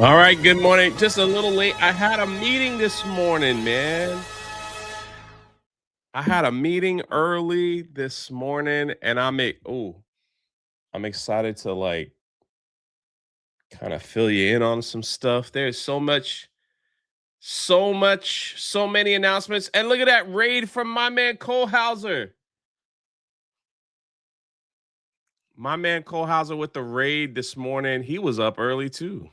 All right, good morning. Just a little late. I had a meeting this morning, man. I had a meeting early this morning and I'm excited to kind of fill you in on some stuff. There's so many announcements. And look at that raid from my man Cole Hauser. My man Cole Hauser with the raid this morning. He was up early too.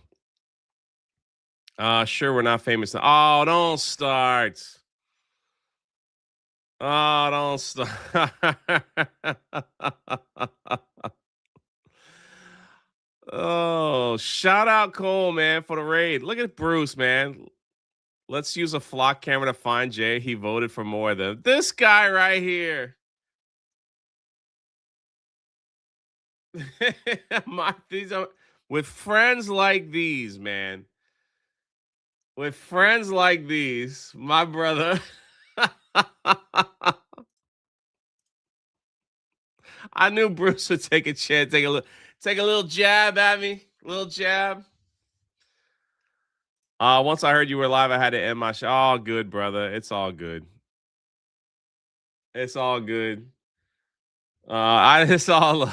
Sure, we're not famous now. Oh, don't start. Oh, don't start. Oh, shout out Cole, man, for the raid. Look at Bruce, man. Let's use a flock camera to find Jay. He voted for more than this guy right here. These are with friends like these, man. With friends like these, my brother. I knew Bruce would take a chance, take a little jab at me. Little jab. Once I heard you were live, I had to end my show. All good, brother. It's all good. It's all good. I it's all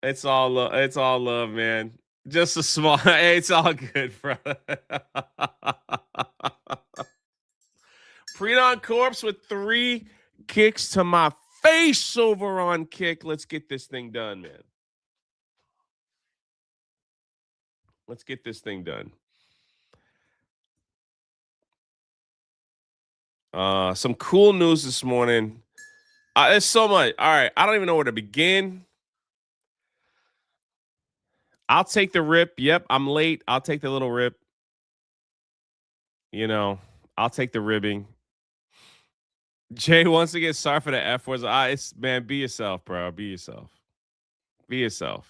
it's all love, man. Just a small hey, it's all good, brother. Prenon Corpse with 3 kicks to my face over on Kick. Let's get this thing done, man. Let's get this thing done. Some cool news this morning. There's so much. All right, I don't even know where to begin. I'll take the rip. Yep, I'm late. I'll take the little rip. You know, I'll take the ribbing. Jay wants to get sorry for the F words. It's man, be yourself, bro. Be yourself. Be yourself.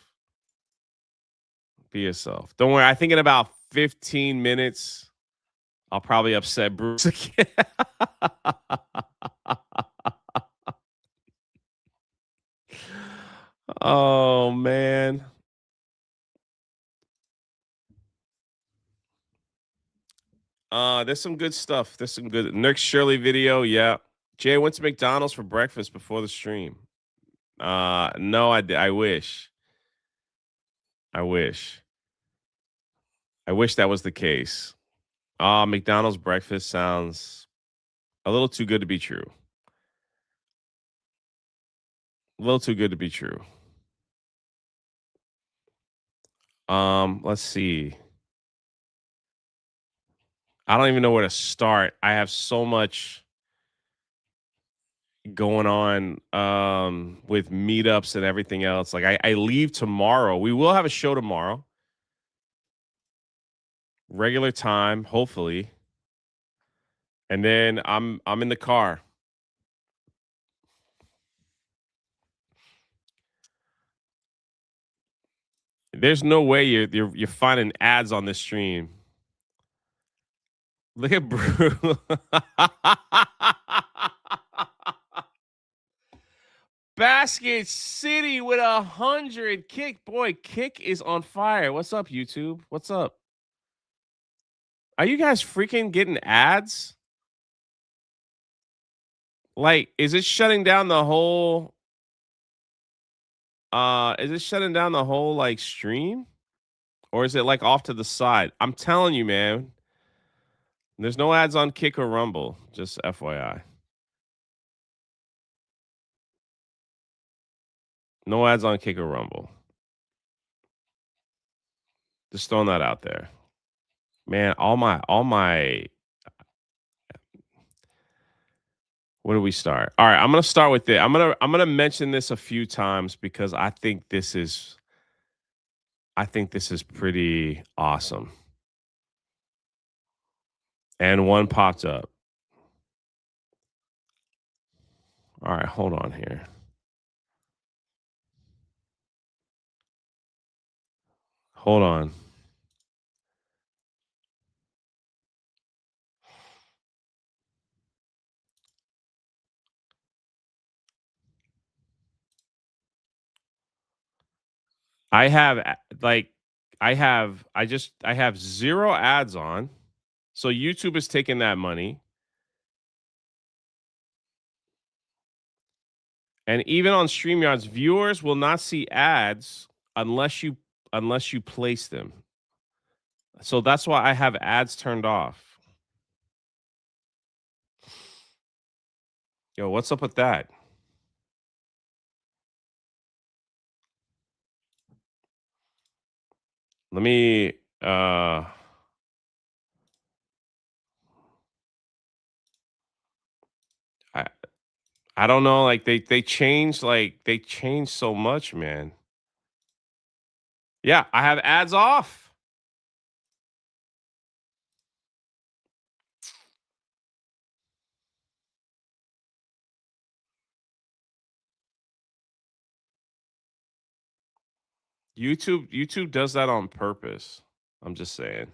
Be yourself. Don't worry. I think in about 15 minutes, I'll probably upset Bruce again. Oh man. There's some good stuff. There's some good Nick Shirley video. Yeah. Jay went to McDonald's for breakfast before the stream. No, I wish. I wish. I wish that was the case. McDonald's breakfast sounds a little too good to be true. A little too good to be true. Let's see. I don't even know where to start. I have so much going on with meetups and everything else. Like I leave tomorrow. We will have a show tomorrow. Regular time, hopefully. And then I'm in the car. There's no way you're finding ads on this stream. Look at Brew. Basket City with 100. Kick, boy, Kick is on fire. What's up, YouTube? What's up? Are you guys freaking getting ads? Like, is it shutting down the whole? Is it shutting down the whole like stream, or is it like off to the side? I'm telling you, man. There's no ads on Kick or Rumble. Just FYI. No ads on Kick or Rumble. Just throwing that out there. Man, all my where do we start? All right, I'm gonna start with it. I'm gonna mention this a few times because I think this is pretty awesome. And one popped up. All right, hold on here. Hold on. I have like I have 0 ads on. So YouTube is taking that money. And even on StreamYards, viewers will not see ads unless you place them. So that's why I have ads turned off. Yo, what's up with that? Let me I I don't know, like they changed so much, man. Yeah, I have ads off. YouTube does that on purpose. I'm just saying.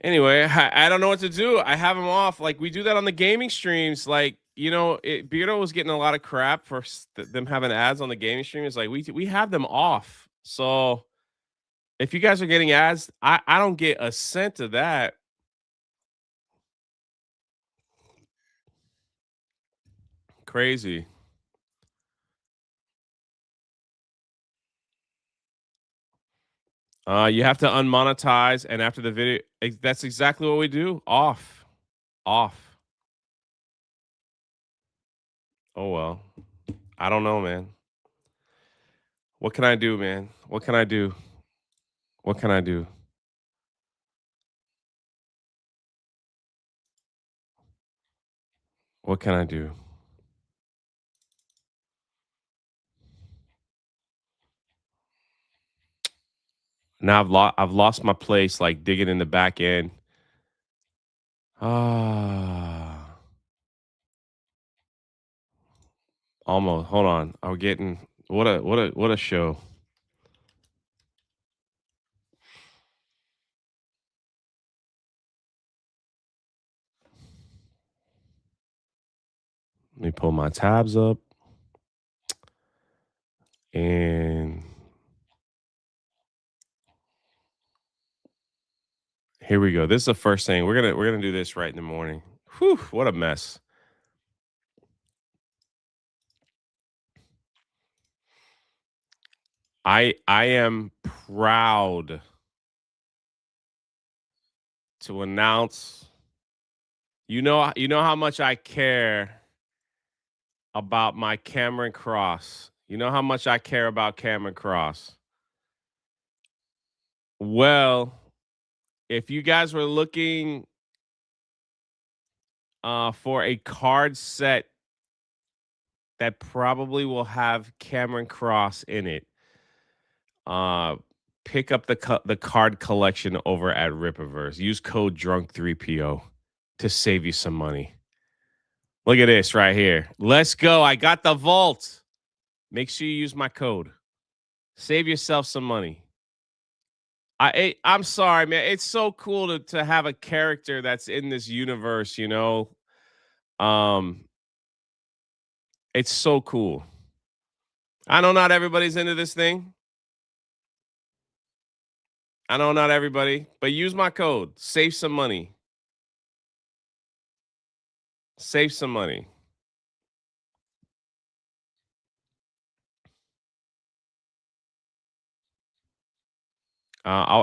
Anyway, I don't know what to do. I have them off. Like we do that on the gaming streams. Like Beardo was getting a lot of crap for them having ads on the gaming streams. Like we have them off. So if you guys are getting ads, I don't get a cent of that. Crazy. You have to unmonetize, and after the video, that's exactly what we do. Off, off. Oh well, I don't know, man. What can I do, man? What can I do? What can I do? What can I do? Now I've lost my place, like digging in the back end. Ah, almost. Hold on. I'm getting what a show. Let me pull my tabs up and here we go. This is the first thing. We're gonna do this right in the morning. Whew, what a mess. I am proud to announce you know how much I care about my Cameron Cross. You know how much I care about Cameron Cross. Well, if you guys were looking for a card set that probably will have Cameron Cross in it, uh, pick up the card collection over at Rippaverse. Use code Drunk3PO to save you some money. Look at this right here. Let's go. I got the vault. Make sure you use my code. Save yourself some money. I'm sorry, man. It's so cool to have a character that's in this universe, you know. Um, it's so cool. I know not everybody's into this thing. I know not everybody, but use my code. Save some money. Save some money.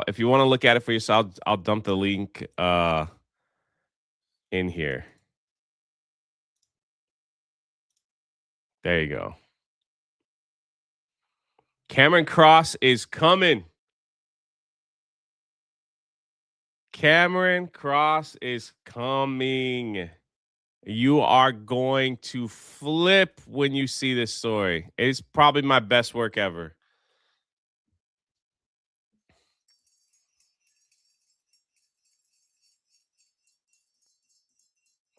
If you want to look at it for yourself, I'll dump the link in here. There you go. Cameron Cross is coming. Cameron Cross is coming. You are going to flip when you see this story. It's probably my best work ever.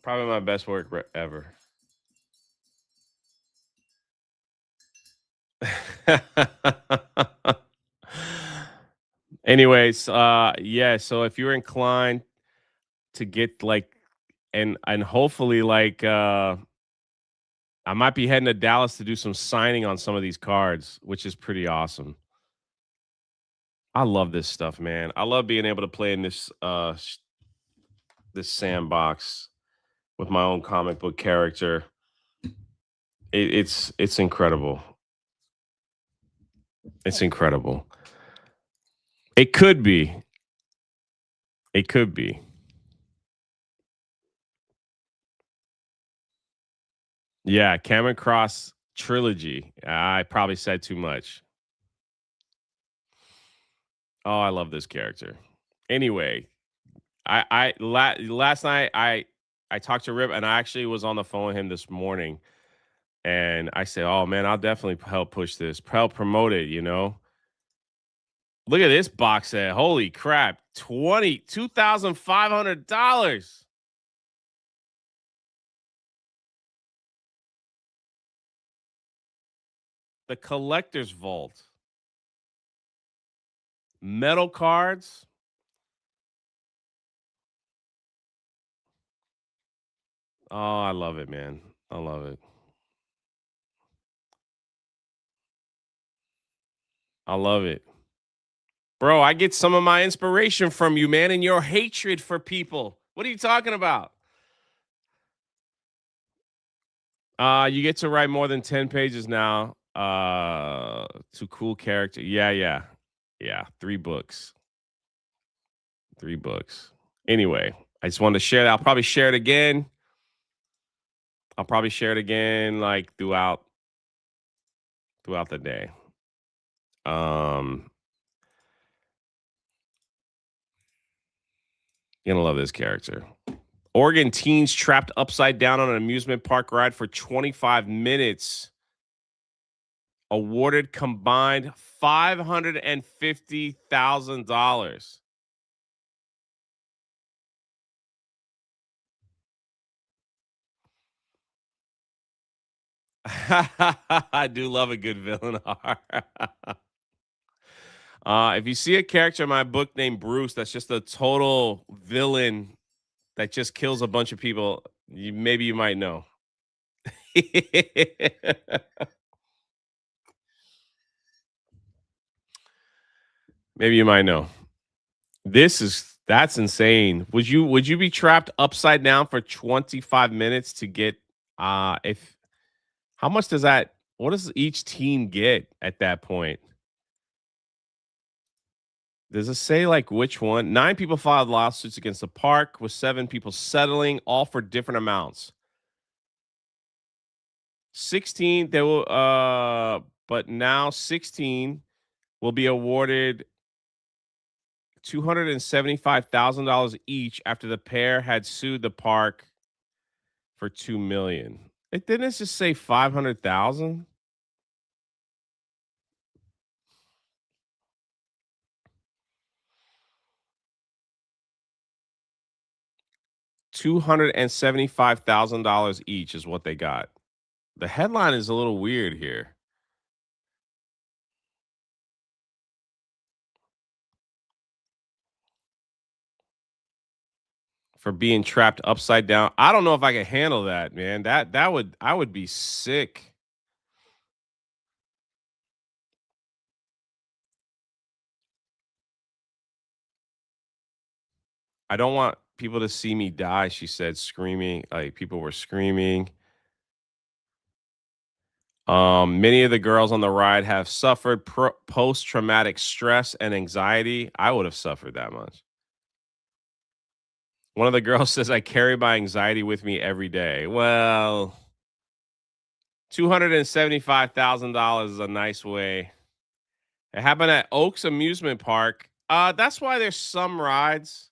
Probably my best work ever. Anyways, yeah, so if you're inclined to get like and hopefully like I might be heading to Dallas to do some signing on some of these cards, which is pretty awesome. I love this stuff, man. I love being able to play in this sandbox with my own comic book character. It's incredible. It's incredible. It could be. It could be. Yeah, Cameron Cross trilogy. I probably said too much. Oh, I love this character. Anyway, last night I talked to Rip and I actually was on the phone with him this morning and I said, "Oh man, I'll definitely help push this, help promote it, you know." Look at this box set. Holy crap. $22,500. The collector's vault. Metal cards. Oh, I love it, man. I love it. I love it. Bro, I get some of my inspiration from you, man, and your hatred for people. What are you talking about? You get to write more than 10 pages now. To cool character. Yeah, yeah. Yeah, 3 books. 3 books. Anyway, I just wanted to share that. I'll probably share it again. I'll probably share it again like throughout the day. Um, you're gonna love this character. Oregon teens trapped upside down on an amusement park ride for 25 minutes. Awarded combined $550,000. I do love a good villain arc. If you see a character in my book named Bruce, that's just a total villain that just kills a bunch of people. Maybe you might know. Maybe you might know. That's insane. Would you be trapped upside down for 25 minutes to get if how much does that what does each team get at that point? Does it say like which one? 9 people filed lawsuits against the park with 7 people settling all for different amounts. 16 they will but now 16 will be awarded $275,000 each after the pair had sued the park for 2 million. It didn't just say 500,000. 275,000 each is what they got. The headline is a little weird here. For being trapped upside down. I don't know if I can handle that, man. I would be sick. I don't want people to see me die, she said, screaming. Like people were screaming. Many of the girls on the ride have suffered post traumatic stress and anxiety. I would have suffered that much. One of the girls says, I carry my anxiety with me every day. Well, $275,000 is a nice way. It happened at Oaks Amusement Park. That's why there's some rides.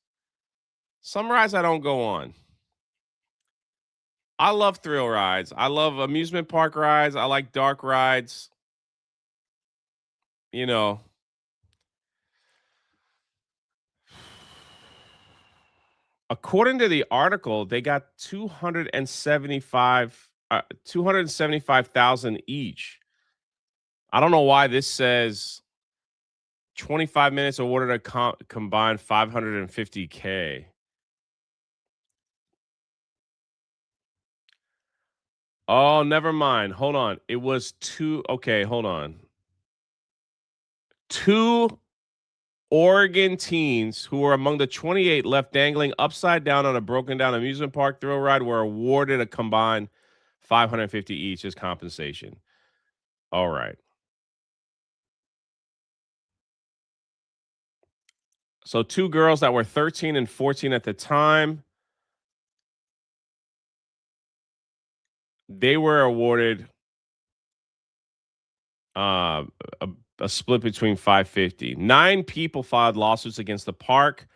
Some rides I don't go on. I love thrill rides. I love amusement park rides. I like dark rides. You know, according to the article, they got 275,000 each. I don't know why this says 25 minutes awarded a combined 550K. Oh, never mind. Hold on. It was 2 okay, hold on. 2 Oregon teens who were among the 28 left dangling upside down on a broken down amusement park thrill ride were awarded a combined 550 each as compensation. All right. So 2 girls that were 13 and 14 at the time, they were awarded uh, a, a split between 550. 9 people filed lawsuits against the park,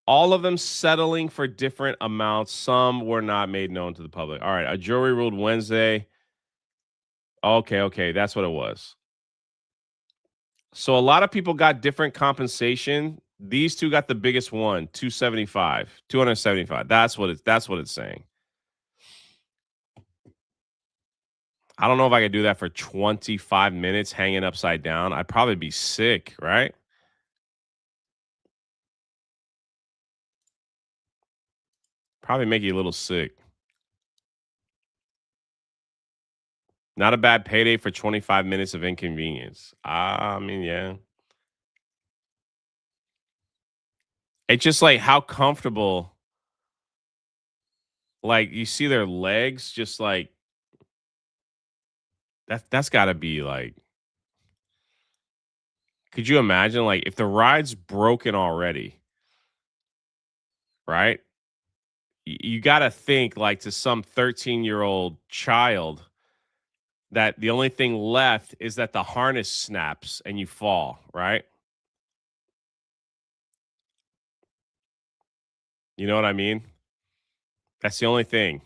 all of them settling for different amounts. Some were not made known to the public. All right, a jury ruled Wednesday. Okay, okay, that's what it was. So a lot of people got different compensation. These 2 got the biggest one, 275, 275. That's what it's saying. I don't know if I could do that for 25 minutes hanging upside down. I'd probably be sick, right? Probably make you a little sick. Not a bad payday for 25 minutes of inconvenience. I mean, yeah. It's just like how comfortable, like you see their legs, just like that's got to be like. Could you imagine, like, if the ride's broken already, right? You got to think like to some 13-year-old child that the only thing left is that the harness snaps and you fall, right? You know what I mean? That's the only thing.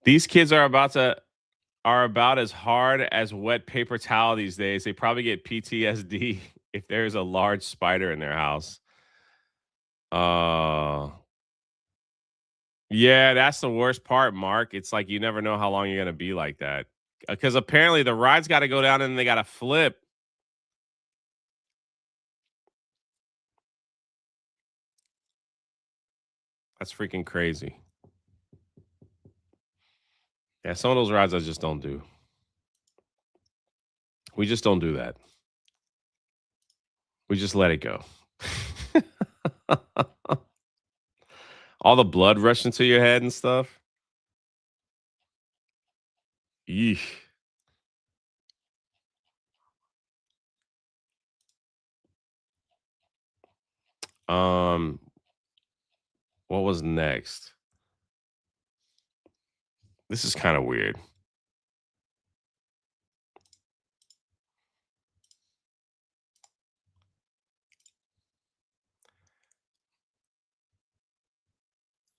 These kids are about as hard as wet paper towel these days. They probably get PTSD if there's a large spider in their house. Uh yeah, that's the worst part, Mark. It's like you never know how long you're gonna be like that. Because apparently the ride's got to go down and they got to flip. That's freaking crazy. Yeah, some of those rides I just don't do. We just don't do that. We just let it go. All the blood rushing to your head and stuff. Yeesh. Um, what was next? This is kind of weird.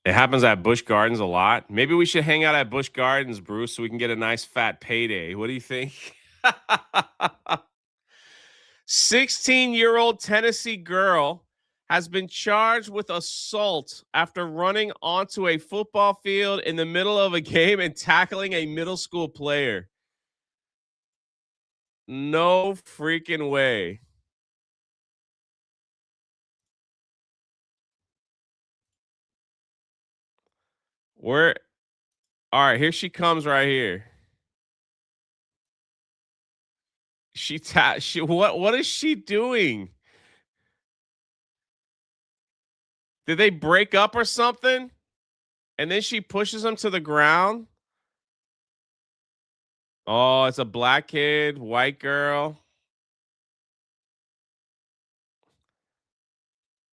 It happens at Busch Gardens a lot. Maybe we should hang out at Busch Gardens, Bruce, so we can get a nice fat payday. What do you think? 16-year-old Tennessee girl has been charged with assault after running onto a football field in the middle of a game and tackling a middle school player. No freaking way. Where All right, here she comes right here. What is she doing? Did they break up or something? And then she pushes him to the ground? Oh, it's a black kid, white girl.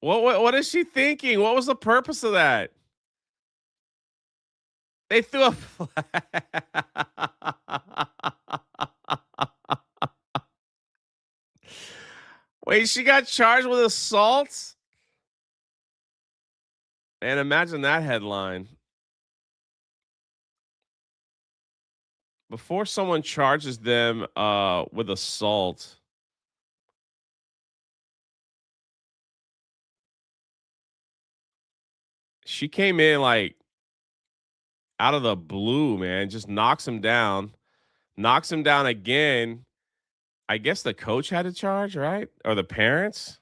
What is she thinking? What was the purpose of that? They threw a flag. Wait, she got charged with assault? And imagine that headline. Before someone charges them with assault, she came in like out of the blue, man, just knocks him down again. I guess the coach had to charge, right? Or the parents?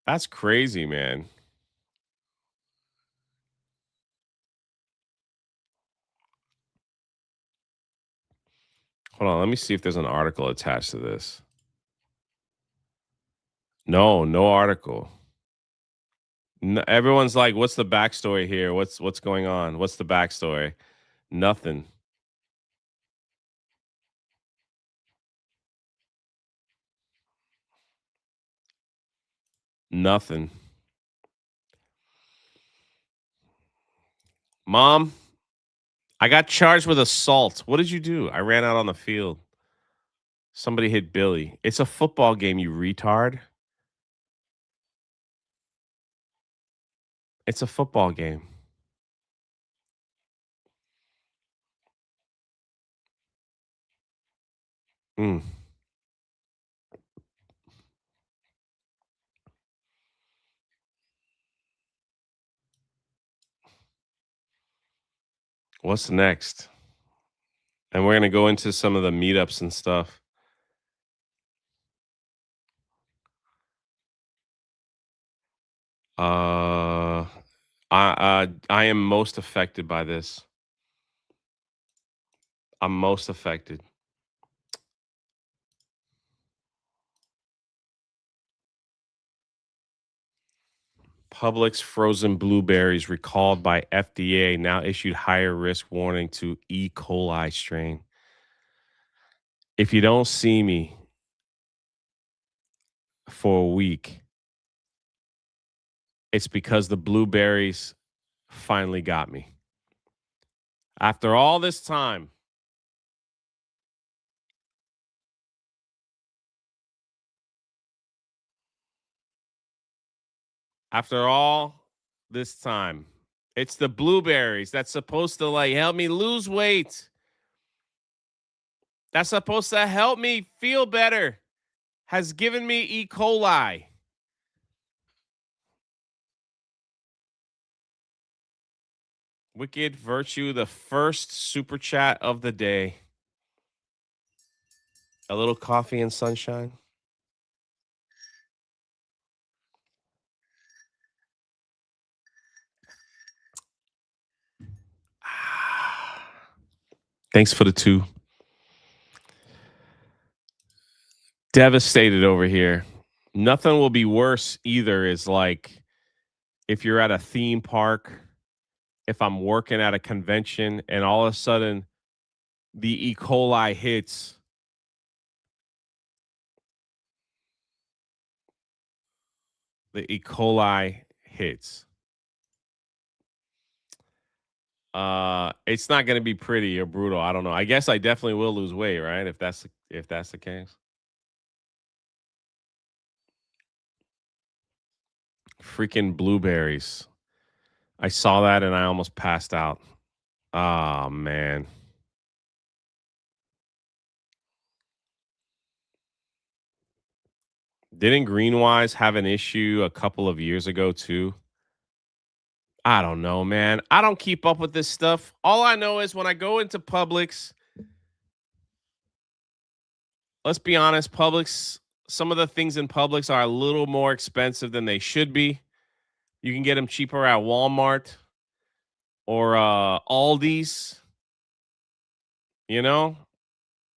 That's crazy, man. Hold on, let me see if there's an article attached to this. No, no article. Everyone's like, "What's the backstory here? What's going on? What's the backstory?" Nothing. Nothing. Mom, I got charged with assault. What did you do? I ran out on the field. Somebody hit Billy. It's a football game, you retard. It's a football game. Mm. What's next? And we're gonna go into some of the meetups and stuff. Uh, I am most affected by this. I'm most affected. Publix frozen blueberries recalled by FDA now issued higher risk warning to E. coli strain. If you don't see me for a week, it's because the blueberries finally got me. After all this time, after all this time, it's the blueberries that's supposed to like help me lose weight. That's supposed to help me feel better. Has given me E. coli. Wicked Virtue, the first super chat of the day. A little coffee and sunshine. Thanks for the two. Devastated over here. Nothing will be worse either is like if you're at a theme park, if I'm working at a convention and all of a sudden the E. coli hits. The E. coli hits. It's not gonna be pretty or brutal. I don't know. I guess I definitely will lose weight, right? If that's the case. Freaking blueberries. I saw that and I almost passed out. Oh man. Didn't Greenwise have an issue a couple of years ago too? I don't know, man. I don't keep up with this stuff. All I know is when I go into Publix, let's be honest, Publix, some of the things in Publix are a little more expensive than they should be. You can get them cheaper at Walmart or Aldi's, you know?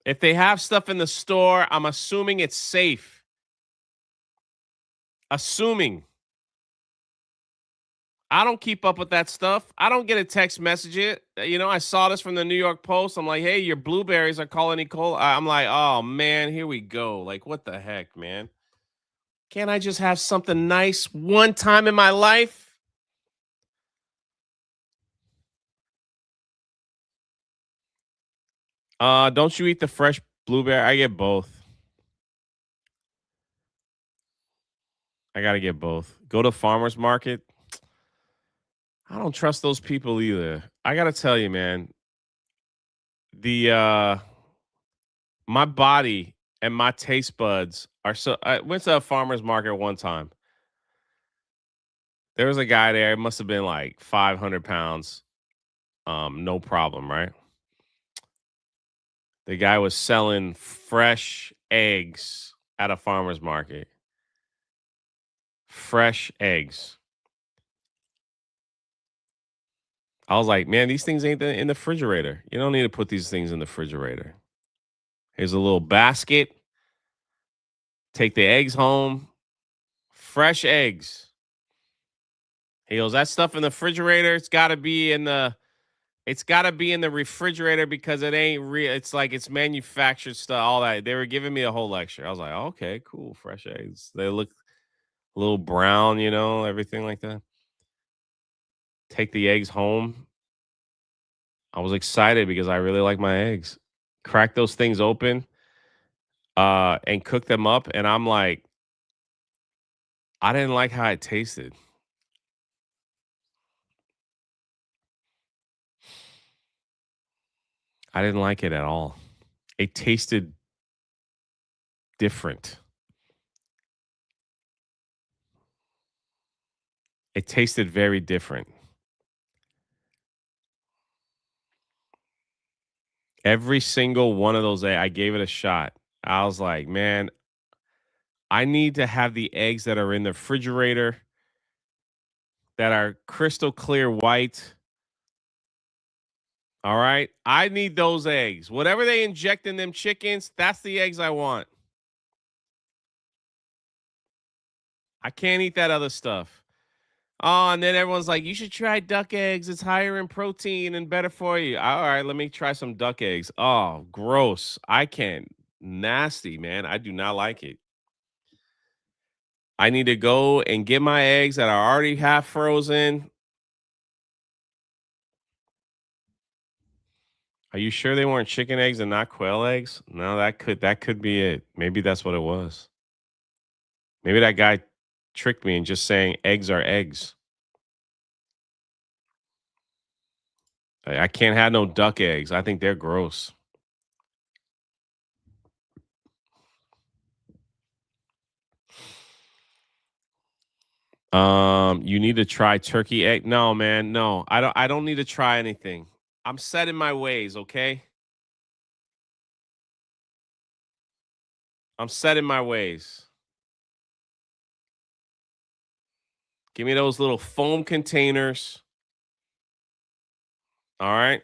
If they have stuff in the store, I'm assuming it's safe. Assuming. I don't keep up with that stuff. I don't get a text message it. I saw this from the New York Post. I'm like, hey, your blueberries are calling Nicole. I'm like, oh man, here we go. Like, what the heck, man? Can't I just have something nice one time in my life? Don't you eat the fresh blueberry? I get both. I gotta get both. Go to farmers market. I don't trust those people either. I gotta tell you, man, the my body and my taste buds are so I went to a farmer's market one time. There was a guy there, it must have been like 500 pounds. No problem, right? The guy was selling fresh eggs at a farmer's market. Fresh eggs. I was like, man, these things ain't in the refrigerator. You don't need to put these things in the refrigerator. Here's a little basket. Take the eggs home. Fresh eggs. He goes, that stuff in the refrigerator, it's gotta be in the refrigerator because it ain't real. It's like it's manufactured stuff, all that. They were giving me a whole lecture. I was like, okay, cool, fresh eggs. They look a little brown, everything like that. Take the eggs home. I was excited because I really like my eggs. Crack those things open, and cook them up, and I'm like, I didn't like how it tasted. I didn't like it at all. It tasted different. It tasted very different. Every single one of those, I gave it a shot. I was like, man, I need to have the eggs that are in the refrigerator that are crystal clear white. All right. I need those eggs. Whatever they inject in them chickens, that's the eggs I want. I can't eat that other stuff. Oh, and then everyone's like, you should try duck eggs. It's higher in protein and better for you. All right, let me try some duck eggs. Oh, gross. I can't. Nasty, man. I do not like it. I need to go and get my eggs that are already half frozen. Are you sure they weren't chicken eggs and not quail eggs? No, that could be it. Maybe that's what it was. Maybe that guy tricked me in just saying eggs are eggs. I can't have no duck eggs. I think they're gross. You need to try turkey egg. No, man, no. I don't need to try anything. I'm set in my ways, okay? I'm set in my ways. Give me those little foam containers. All right.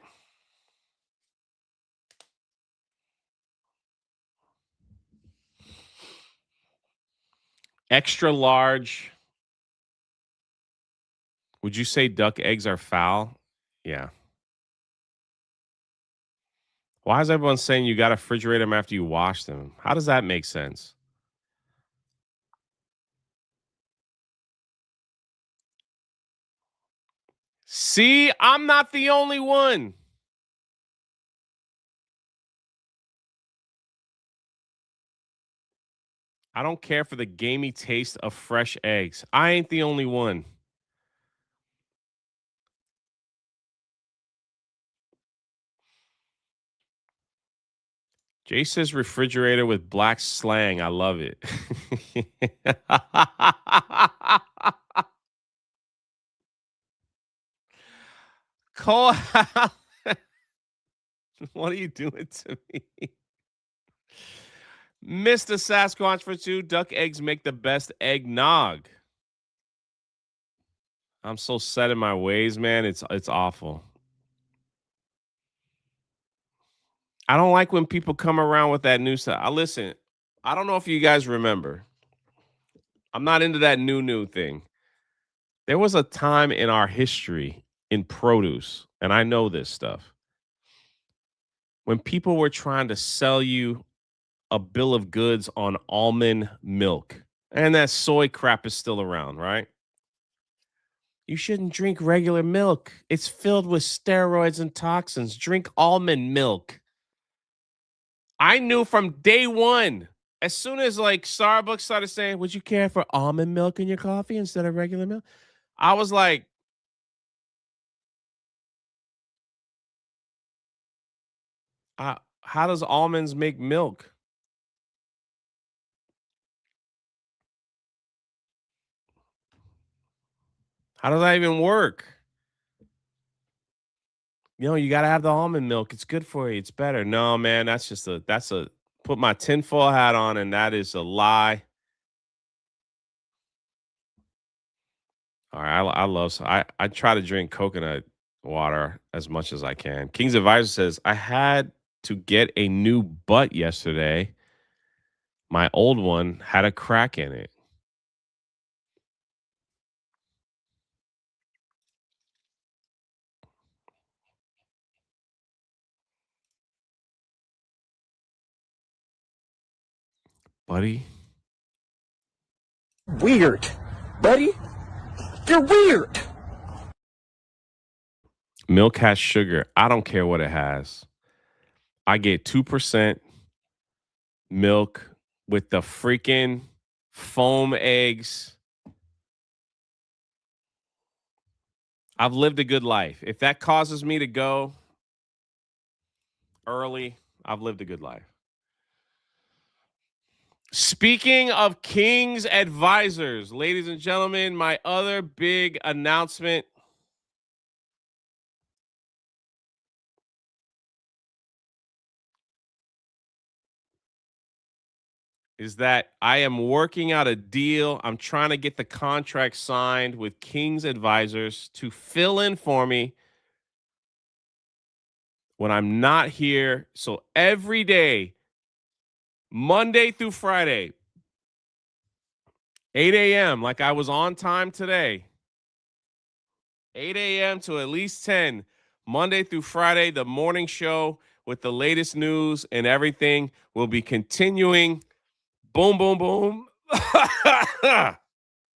Extra large. Would you say duck eggs are foul? Yeah. Why is everyone saying you got to refrigerate them after you wash them? How does that make sense? See, I'm not the only one. I don't care for the gamey taste of fresh eggs. I ain't the only one. Jay says refrigerator with black slang. I love it. Cole, what are you doing to me? Mr. Sasquatch for two. Duck eggs make the best eggnog. I'm so set in my ways, man. It's awful. I don't like when people come around with that new stuff. I listen. I don't know if you guys remember. I'm not into that new thing. There was a time in our history in produce, and I know this stuff, when people were trying to sell you a bill of goods on almond milk. And that soy crap is still around, right? You shouldn't drink regular milk. It's filled with steroids and toxins. Drink almond milk. I knew from day one. As soon as like Starbucks started saying, "Would you care for almond milk in your coffee instead of regular milk?" I was like, "How does almonds make milk? How does that even work?" You gotta have the almond milk. It's good for you. It's better. No, man, that's a put my tinfoil hat on, and that is a lie. All right, I love I try to drink coconut water as much as I can. King's Advisor says I had to get a new butt yesterday. My old one had a crack in it. Buddy, Weird. Buddy, you're weird. milk has sugar. I don't care what it has. I get 2% milk with the freaking foam eggs. I've lived a good life. If that causes me to go early, I've lived a good life. Speaking of King's Advisors, ladies and gentlemen, my other big announcement is that I am working out a deal. I'm trying to get the contract signed with King's Advisors to fill in for me when I'm not here. So every day, Monday through Friday, 8 a.m., like I was on time today, 8 a.m. to at least 10, Monday through Friday, the morning show with the latest news and everything will be continuing. Boom, boom, boom.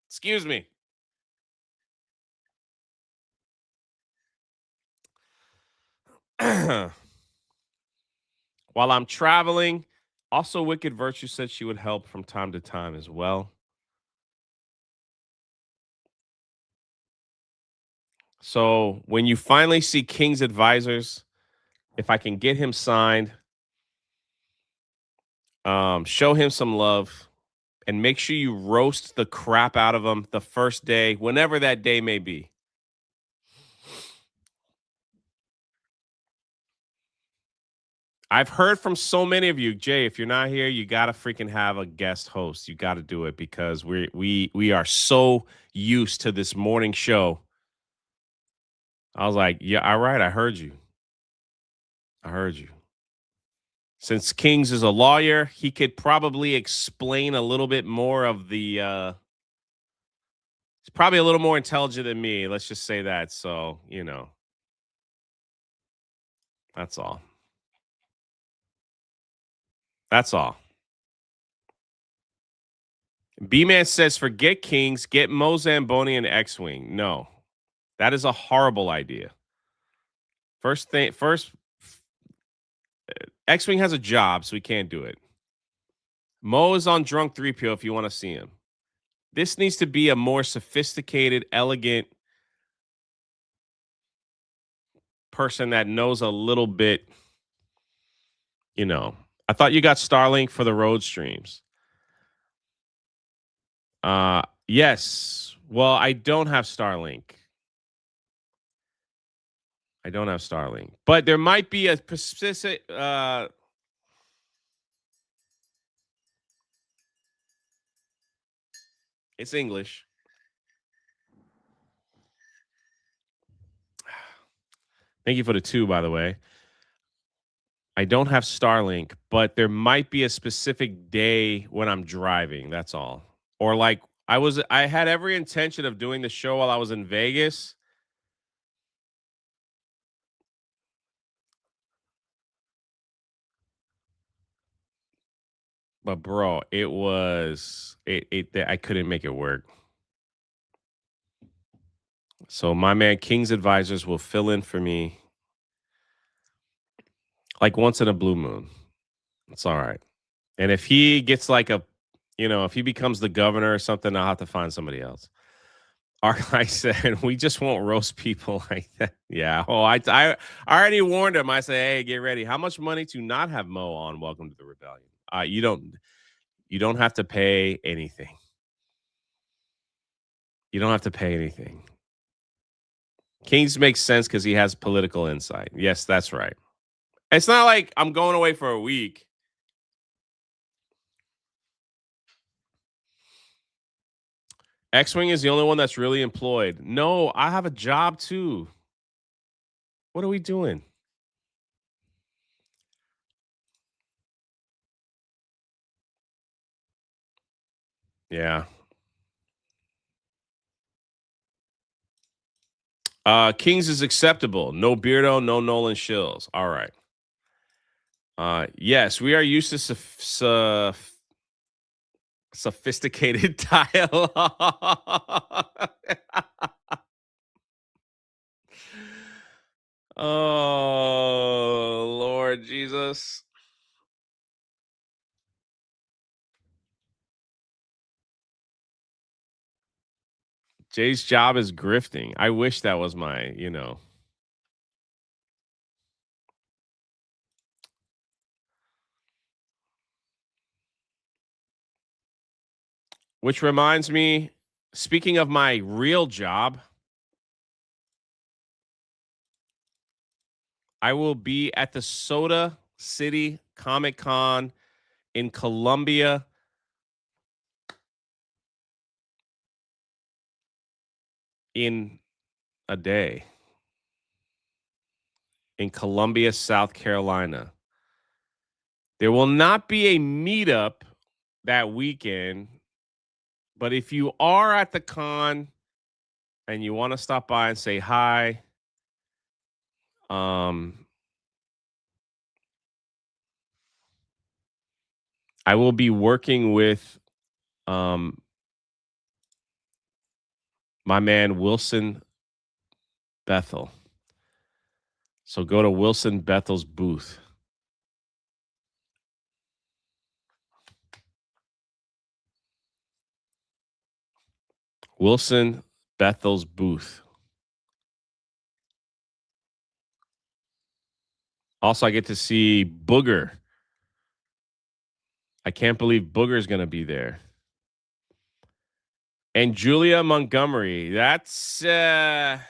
Excuse me. While I'm traveling, also Wicked Virtue said she would help from time to time as well. So when you finally see King's Advisors, if I can get him signed, show him some love, and make sure you roast the crap out of him the first day, whenever that day may be. I've heard from so many of you, Jay. If you're not here, you gotta freaking have a guest host. You got to do it because we are so used to this morning show. I was like, yeah, all right. I heard you. I heard you. Since Kings is a lawyer, he could probably explain a little bit more of the. He's probably a little more intelligent than me. Let's just say that. So that's all. That's all. B Man says, forget Kings, get Mo Zamboni and X Wing. No, that is a horrible idea. First, X Wing has a job, so he can't do it. Mo is on drunk 3PO if you want to see him. This needs to be a more sophisticated, elegant person that knows a little bit. I thought you got Starlink for the road streams. Yes. Well, I don't have Starlink. I don't have Starlink, but there might be a specific. It's English. Thank you for the 2, by the way. I don't have Starlink, but there might be a specific day when I'm driving. That's all. Or like I had every intention of doing the show while I was in Vegas. But bro, I couldn't make it work. So my man King's Advisors will fill in for me like once in a blue moon. It's all right. And if he gets like if he becomes the governor or something, I'll have to find somebody else. Our guy said, we just won't roast people like that. Yeah. Oh, I already warned him. I said, hey, get ready. How much money to not have Mo on Welcome to the Rebellion? You don't have to pay anything. You don't have to pay anything. Kings makes sense because he has political insight. Yes, that's right. It's not like I'm going away for a week. X-Wing is the only one that's really employed. No, I have a job too. What are we doing? Yeah. Kings is acceptable. No Beardo, no Nolan Shills. All right. Yes, we are used to sophisticated dialogue. Oh, Lord Jesus. Jay's job is grifting. I wish that was my. Which reminds me, speaking of my real job, I will be at the Soda City Comic Con in Columbia in a day. In Columbia, South Carolina. There will not be a meetup that weekend, but if you are at the con and you want to stop by and say hi, um, I will be working with my man Wilson Bethel. So go to Wilson Bethel's booth. Wilson Bethel's booth. Also, I get to see Booger. I can't believe Booger's going to be there. And Julia Montgomery. That's Jay,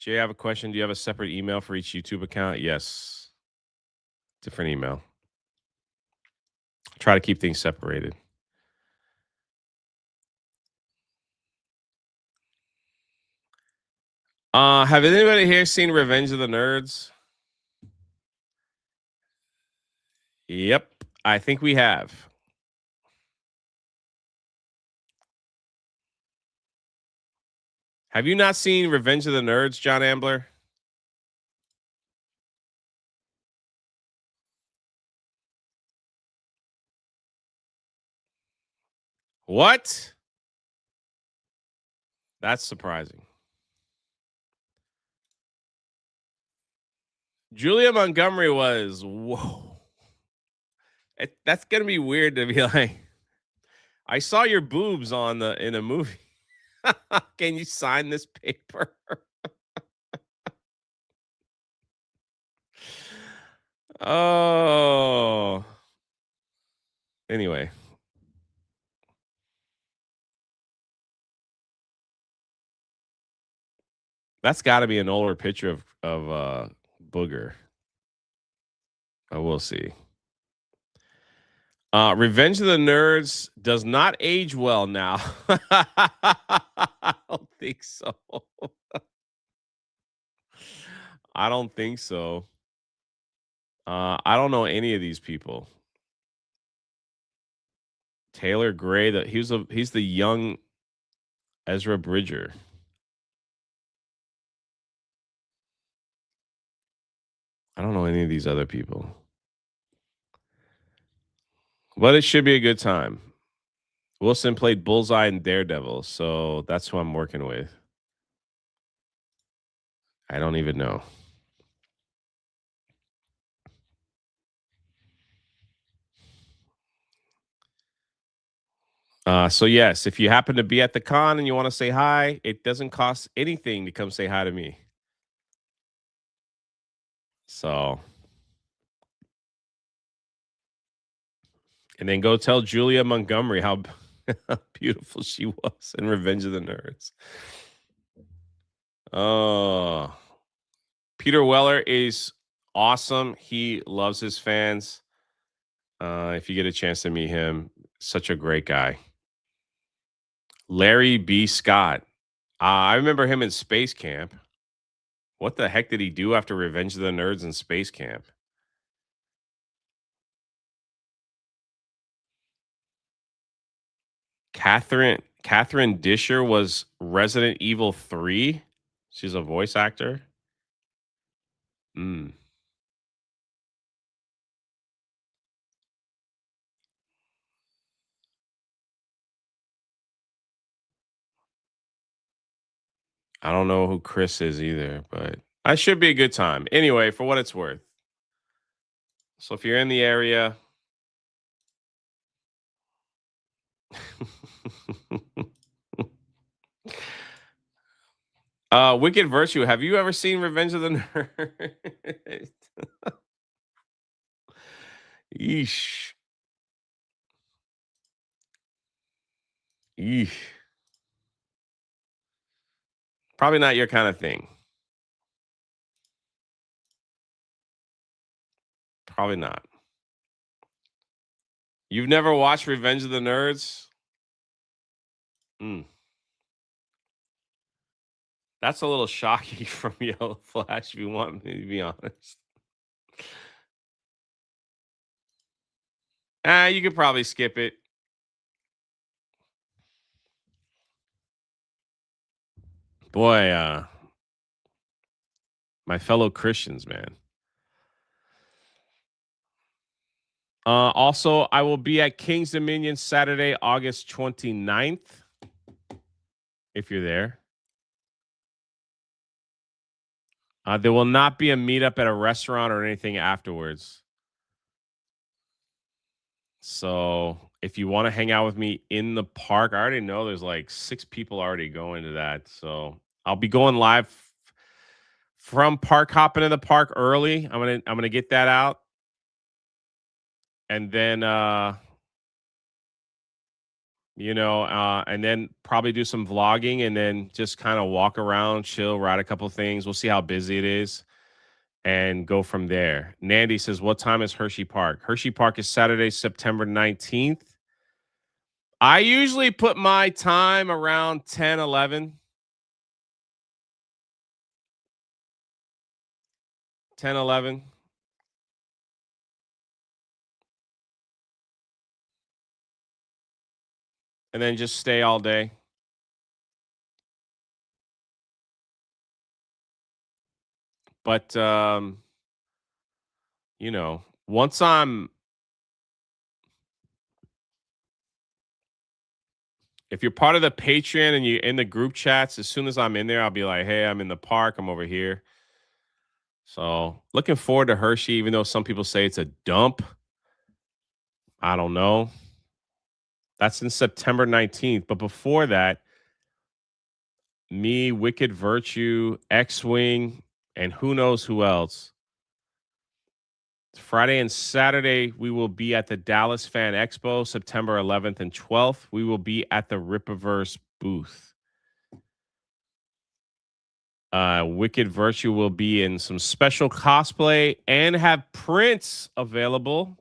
I have a question. Do you have a separate email for each YouTube account? Yes. Different email. Try to keep things separated. Have anybody here seen Revenge of the Nerds? Yep, I think we have. Have you not seen Revenge of the Nerds, John Ambler? What? That's surprising. Julia Montgomery was whoa. That's gonna be weird to be like, I saw your boobs in a movie. Can you sign this paper? Oh. Anyway. That's gotta be an older picture of Booger. I will see. Revenge of the Nerds does not age well now. I don't think so. I don't think so. I don't know any of these people. Taylor Gray, he's the young Ezra Bridger. I don't know any of these other people. But it should be a good time. Wilson played Bullseye in Daredevil, so that's who I'm working with. I don't even know. So yes, if you happen to be at the con and you want to say hi, it doesn't cost anything to come say hi to me. So And then go tell Julia Montgomery how beautiful she was in Revenge of the Nerds. Oh, Peter Weller is awesome. He loves his fans. If you get a chance to meet him, such a great guy. Larry B. Scott. I remember him in Space Camp. What the heck did he do after Revenge of the Nerds in Space Camp? Catherine Disher was Resident Evil 3. She's a voice actor. Mm. I don't know who Chris is either, but I should be a good time. Anyway, for what it's worth. So if you're in the area, Wicked Virtue. Have you ever seen Revenge of the Nerds? Yeesh. Yeesh. Probably not your kind of thing. Probably not. You've never watched Revenge of the Nerds? Mm. That's a little shocking from Yellow Flash, if you want me to be honest. You could probably skip it. Boy, my fellow Christians, man. Also, I will be at King's Dominion Saturday, August 29th. If you're there. There will not be a meetup at a restaurant or anything afterwards. So if you want to hang out with me in the park, I already know there's like 6 people already going to that. So I'll be going live from park hopping in the park early. I'm gonna get that out. And then and then probably do some vlogging and then just kind of walk around, chill, ride a couple things. We'll see how busy it is and go from there. Nandy says, what time is Hershey Park? Hershey Park is Saturday, September 19th. I usually put my time around 10, 11. 10, 11. And then just stay all day. But, once if you're part of the Patreon and you're in the group chats, as soon as I'm in there, I'll be like, hey, I'm in the park. I'm over here. So looking forward to Hershey, even though some people say it's a dump. I don't know. That's in September 19th. But before that, me, Wicked Virtue, X-Wing, and who knows who else. Friday and Saturday, we will be at the Dallas Fan Expo, September 11th and 12th. We will be at the Rippaverse booth. Wicked Virtue will be in some special cosplay and have prints available.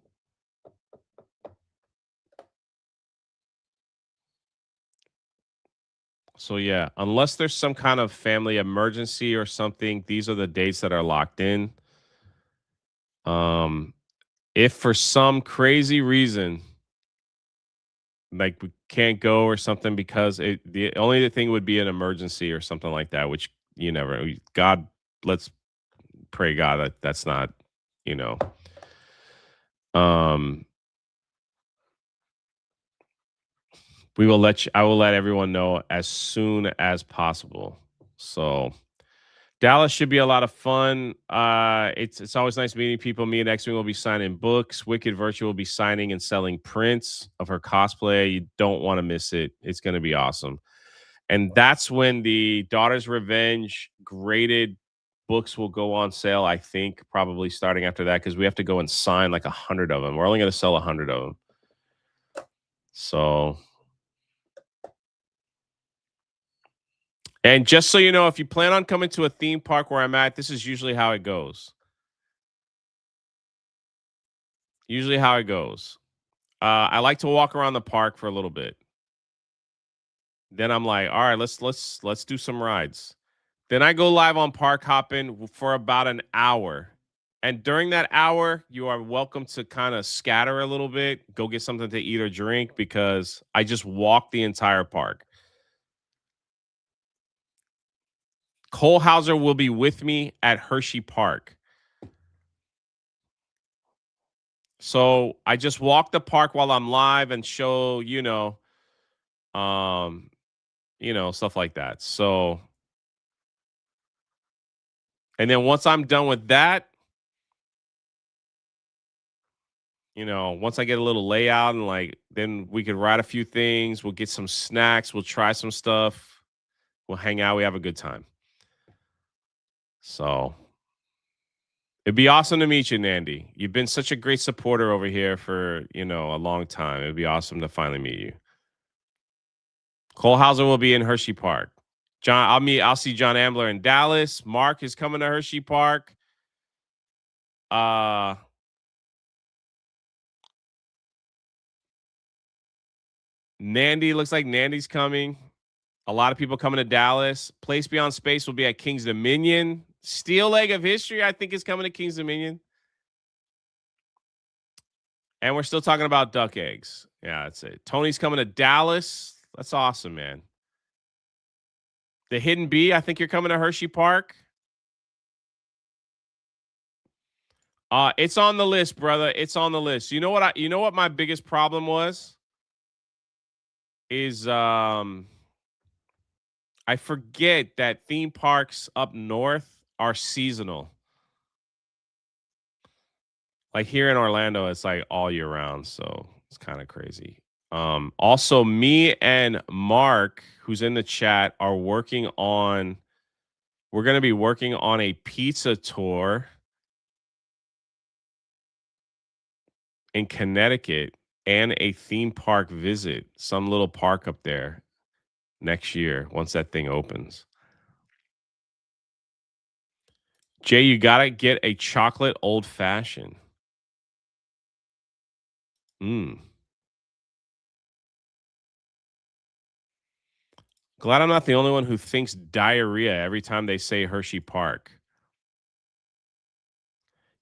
So yeah, unless there's some kind of family emergency or something, these are the dates that are locked in. If for some crazy reason, like we can't go or something because the only thing would be an emergency or something like that, which you never. God, let's pray God that that's not, you know. We will let you. I will let everyone know as soon as possible. So Dallas should be a lot of fun. It's always nice meeting people. Me and X-Wing will be signing books. Wicked Virtual will be signing and selling prints of her cosplay. You don't want to miss it. It's going to be awesome. And that's when the Daughter's Revenge graded books will go on sale, I think, probably starting after that, because we have to go and sign like 100 of them. We're only going to sell 100 of them. So, and just so you know, if you plan on coming to a theme park where I'm at, this is usually how it goes. Usually how it goes. I like to walk around the park for a little bit. Then I'm like, all right, let's do some rides. Then I go live on Park Hoppin' for about an hour. And during that hour, you are welcome to kind of scatter a little bit, go get something to eat or drink because I just walk the entire park. Cole Hauser will be with me at Hershey Park. So I just walk the park while I'm live and show, um, stuff like that. So, and then once I'm done with that, once I get a little layout and like, then we could ride a few things. We'll get some snacks. We'll try some stuff. We'll hang out. We have a good time. So it'd be awesome to meet you, Nandy. You've been such a great supporter over here for, a long time. It'd be awesome to finally meet you. Cole Hauser will be in Hershey Park. I'll see John Ambler in Dallas. Mark is coming to Hershey Park. Uh Nandy looks like Nandy's coming. A lot of people coming to Dallas. Place Beyond Space will be at King's Dominion. Steel Leg of History, I think, is coming to King's Dominion. And we're still talking about duck eggs. Yeah, that's it. Tony's coming to Dallas. That's awesome, man. The Hidden Bee, I think you're coming to Hershey Park. It's on the list, brother. It's on the list. You know what my biggest problem was? Is I forget that theme parks up north are seasonal. Like here in Orlando, it's like all year round, so it's kind of crazy. Also, me and Mark, who's in the chat, we're going to be working on a pizza tour in Connecticut and a theme park visit, some little park up there next year once that thing opens. Jay, you got to get a chocolate old fashioned. Glad I'm not the only one who thinks diarrhea every time they say Hershey Park.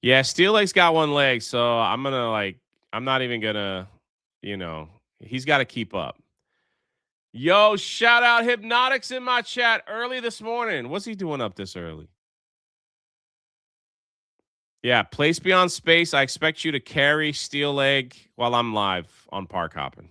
Yeah, Steel Lake's got one leg, so I'm not even gonna, he's got to keep up. Yo, shout out Hypnotics in my chat early this morning. What's he doing up this early? Yeah, Place Beyond Space. I expect you to carry Steel Leg while I'm live on Park Hopping.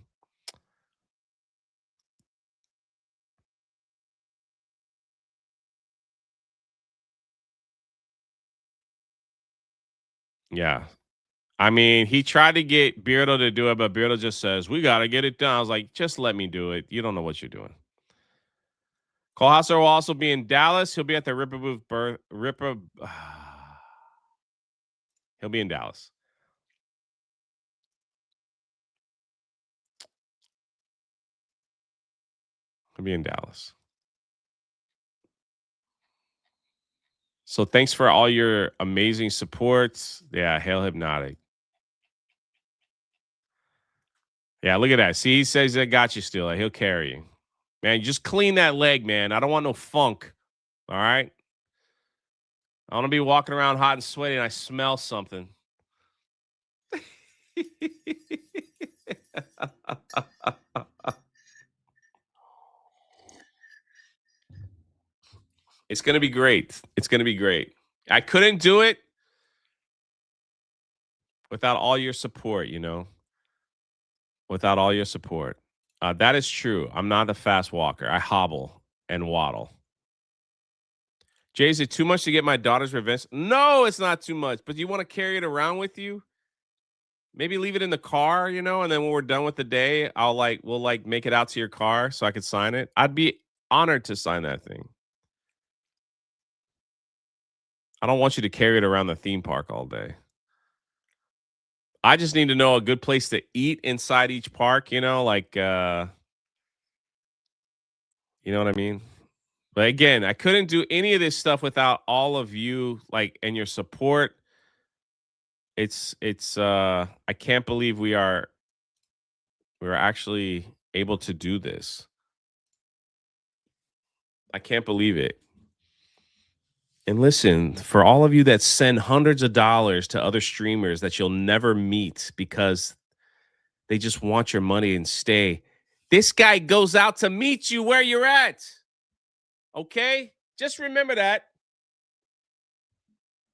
Yeah. I mean, he tried to get Beardo to do it, but Beardo just says, we got to get it done. I was like, just let me do it. You don't know what you're doing. Cole Hauser will also be in Dallas. He'll be at the Ripper Booth He'll be in Dallas. He'll be in Dallas. So thanks for all your amazing supports. Yeah, Hail Hypnotic. Yeah, look at that. See, he says I got you still. He'll carry you. Man, just clean that leg, man. I don't want no funk. All right. I want to be walking around hot and sweaty and I smell something. It's going to be great. It's going to be great. I couldn't do it without all your support, without all your support. That is true. I'm not a fast walker. I hobble and waddle. Jay, is it too much to get my daughter's revenge? No, it's not too much. But you want to carry it around with you? Maybe leave it in the car, and then when we're done with the day, we'll make it out to your car so I could sign it. I'd be honored to sign that thing. I don't want you to carry it around the theme park all day. I just need to know a good place to eat inside each park, you know, like, you know what I mean? But again, I couldn't do any of this stuff without all of you, like, and your support. I can't believe we're actually able to do this. I can't believe it. And listen, for all of you that send hundreds of dollars to other streamers that you'll never meet because they just want your money and stay, this guy goes out to meet you where you're at. Okay? Just remember that.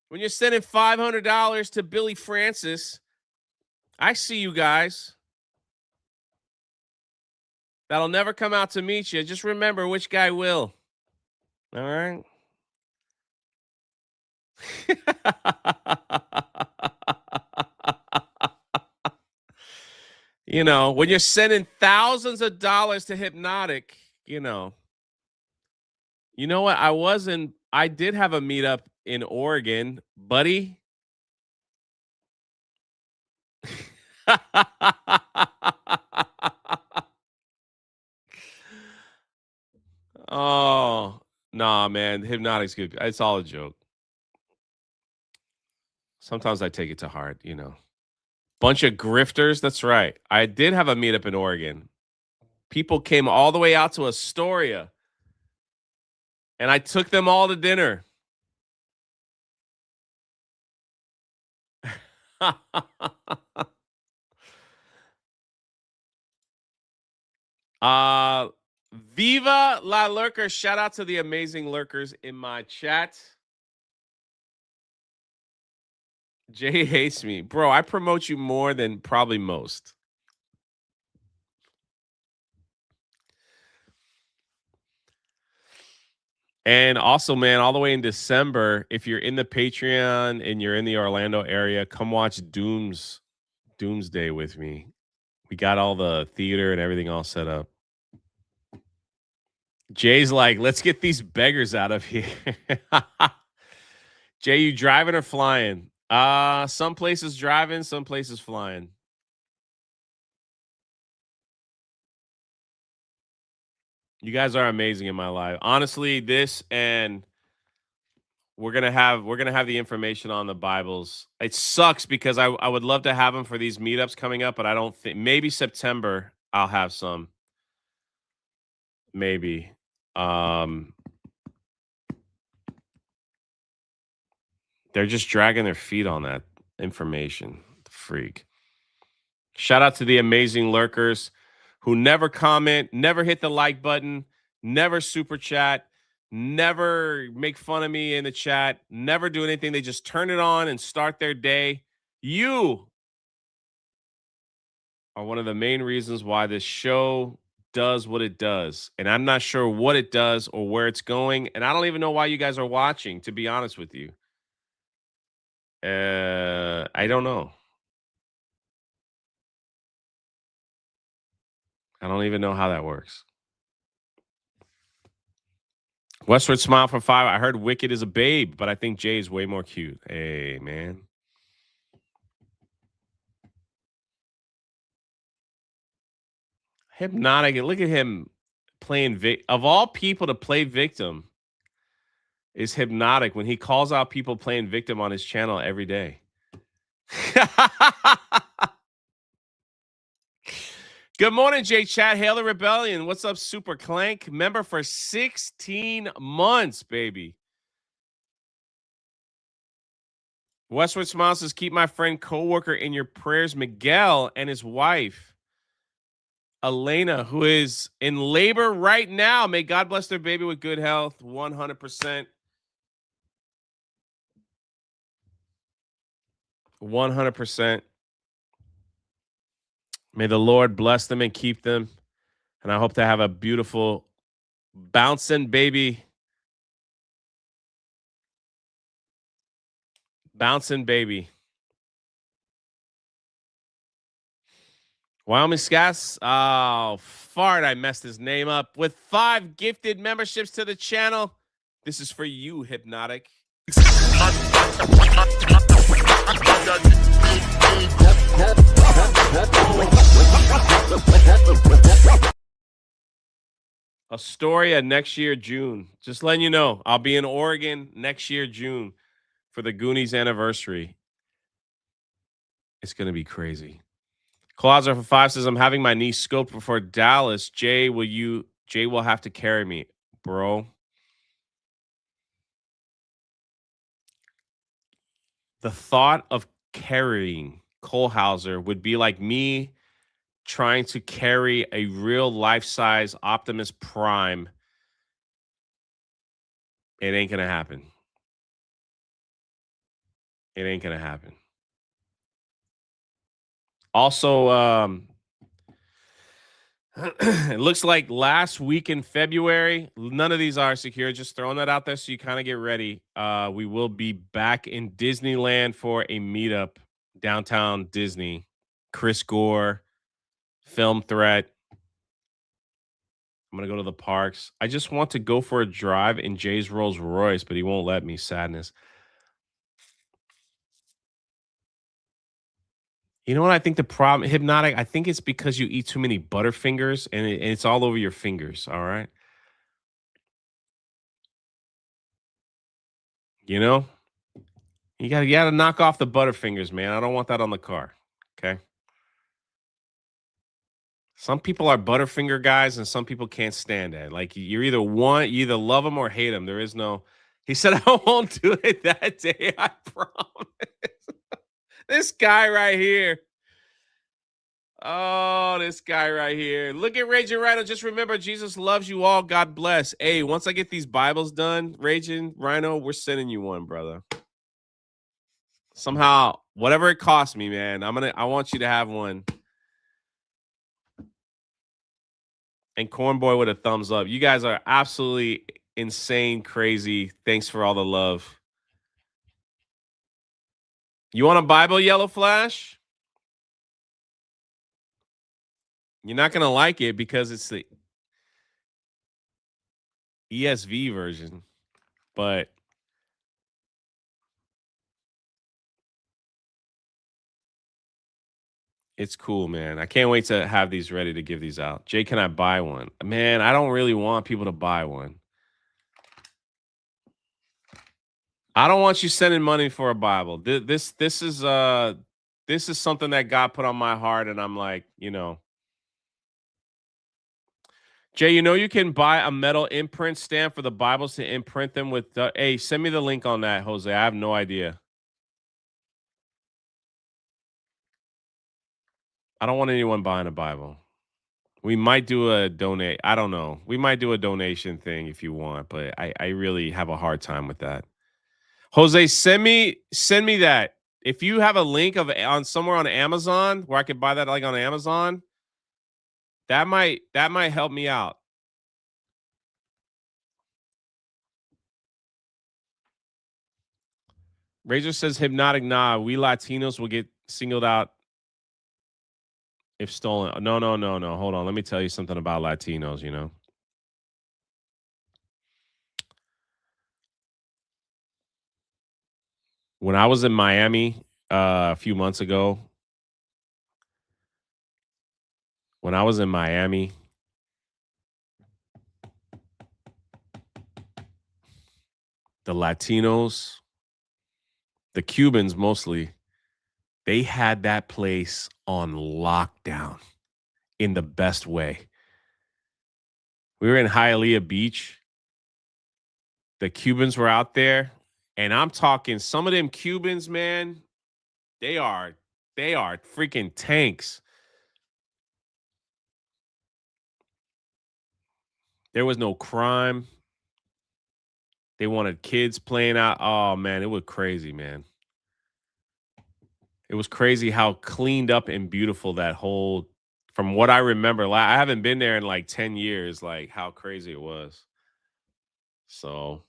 When you're sending $500 to Billy Francis, I see you guys. That'll never come out to meet you. Just remember which guy will. All right? You know, when you're sending thousands of dollars to Hypnotic, you know what? I did have a meetup in Oregon, buddy. Oh, nah, man. Hypnotic's good. It's all a joke. Sometimes I take it to heart, you know. Bunch of grifters. That's right. I did have a meetup in Oregon. People came all the way out to Astoria, and I took them all to dinner. Viva la lurker. Shout out to the amazing lurkers in my chat. Jay hates me. Bro, I promote you more than probably most. And also, man, all the way in December, if you're in the Patreon and you're in the Orlando area, come watch Doomsday with me. We got all the theater and everything all set up. Jay's like, let's get these beggars out of here. Jay, you driving or flying? Some places driving, some places flying. You guys are amazing in my life. Honestly, this and we're gonna have the information on the Bibles. It sucks because I would love to have them for these meetups coming up, but I don't think maybe September I'll have some. Maybe. They're just dragging their feet on that information. The freak. Shout out to the amazing lurkers who never comment, never hit the like button, never super chat, never make fun of me in the chat, never do anything. They just turn it on and start their day. You are one of the main reasons why this show does what it does. And I'm not sure what it does or where it's going. And I don't even know why you guys are watching, to be honest with you. I don't know. I don't even know how that works. Westward Smile for 5. I heard Wicked is a babe, but I think Jay is way more cute. Hey, man. Hypnotic. Look at him playing of all people to play victim is Hypnotic when he calls out people playing victim on his channel every day. Good morning, Jay Chat. Hail the Rebellion. What's up, Super Clank? Member for 16 months, baby. Westward Smile says, keep my friend coworker in your prayers, Miguel, and his wife, Elena, who is in labor right now. May God bless their baby with good health. 100%. 100%. May the Lord bless them and keep them. And I hope to have a beautiful bouncing baby. Bouncing baby. Wyoming Scats. Oh, fart. I messed his name up. With 5 gifted memberships to the channel. This is for you, Hypnotic. Astoria next year, June. Just letting you know, I'll be in Oregon next year, June, for the Goonies anniversary. It's gonna be crazy. Closer for 5 says I'm having my knee scoped before Dallas. Jay will have to carry me, bro. The thought of carrying Cole Hauser would be like me trying to carry a real life-size Optimus Prime. It ain't gonna happen. It ain't gonna happen. Also, it looks like last week in February, none of these are secure. Just throwing that out there so you kind of get ready. We will be back in Disneyland for a meetup, downtown Disney. Chris Gore, Film Threat. I'm gonna go to the parks. I just want to go for a drive in Jay's Rolls Royce, but he won't let me. Sadness. You know what I think the problem, Hypnotic? I think it's because you eat too many Butterfingers and it's all over your fingers. All right. You know, you gotta knock off the Butterfingers, man. I don't want that on the car. Okay. Some people are Butterfinger guys, and some people can't stand it. Like you either love them or hate them. There is no. He said, "I won't do it that day. I promise." This guy right here. Oh, this guy right here. Look at Raging Rhino. Just remember, Jesus loves you all. God bless. Hey, once I get these Bibles done, Raging Rhino, we're sending you one, brother. Somehow, whatever it costs me, man, I want you to have one. And Cornboy with a thumbs up. You guys are absolutely insane, crazy. Thanks for all the love. You want a Bible, Yellow Flash? You're not gonna like it because it's the ESV version, but it's cool, man. I can't wait to have these ready to give these out. Jay, can I buy one? Man, I don't really want people to buy one. I don't want you sending money for a Bible. This is something that God put on my heart, and I'm like, Jay, you can buy a metal imprint stamp for the Bibles to imprint them with. Hey, send me the link on that, Jose. I have no idea. I don't want anyone buying a Bible. We might do a donate. I don't know. We might do a donation thing if you want, but I really have a hard time with that. Jose, send me that. If you have a link on somewhere on Amazon where I could buy that, like on Amazon, that might help me out. Razor says Hypnotic, nah, we Latinos will get singled out if stolen. No. Hold on. Let me tell you something about Latinos, When I was in Miami a few months ago, the Latinos, the Cubans mostly, they had that place on lockdown in the best way. We were in Hialeah Beach. The Cubans were out there, and I'm talking some of them Cubans, man, they are freaking tanks. There was no crime. They wanted kids playing out. Oh man, it was crazy, man. It was crazy how cleaned up and beautiful that whole, from what I remember, I haven't been there in like 10 years, like how crazy it was. So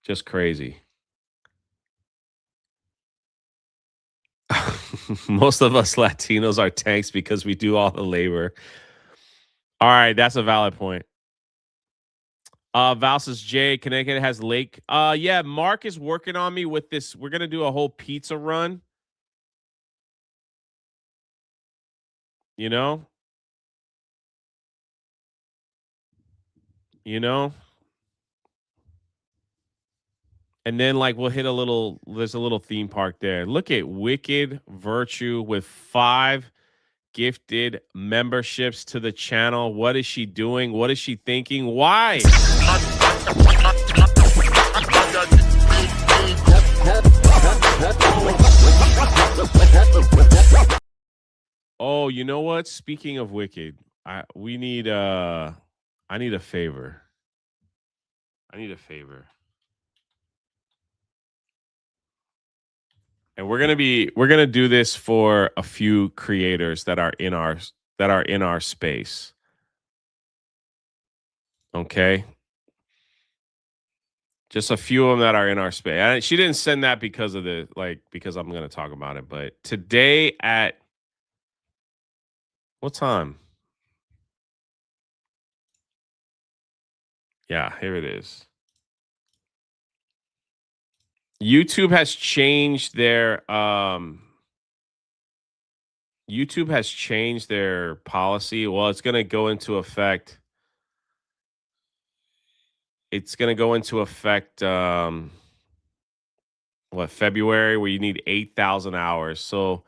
just crazy. Most of us Latinos are tanks because we do all the labor. All right, that's a valid point. Val says, Jay, Connecticut has lake. Yeah, Mark is working on me with this. We're gonna do a whole pizza run. You know, you know, and then like we'll hit a little. There's a little theme park there. Look at Wicked Virtue with 5 gifted memberships to the channel. What is she doing? What is she thinking? Why? Oh, you know what? Speaking of Wicked, I need a favor. I need a favor. And we're gonna do this for a few creators that are in our space. Okay. Just a few of them that are in our space. She didn't send that because of because I'm gonna talk about it. But today at what time? Yeah, here it is. YouTube has changed their policy. Well, it's going to go into effect. It's going to go into effect February, where you need 8,000 hours. So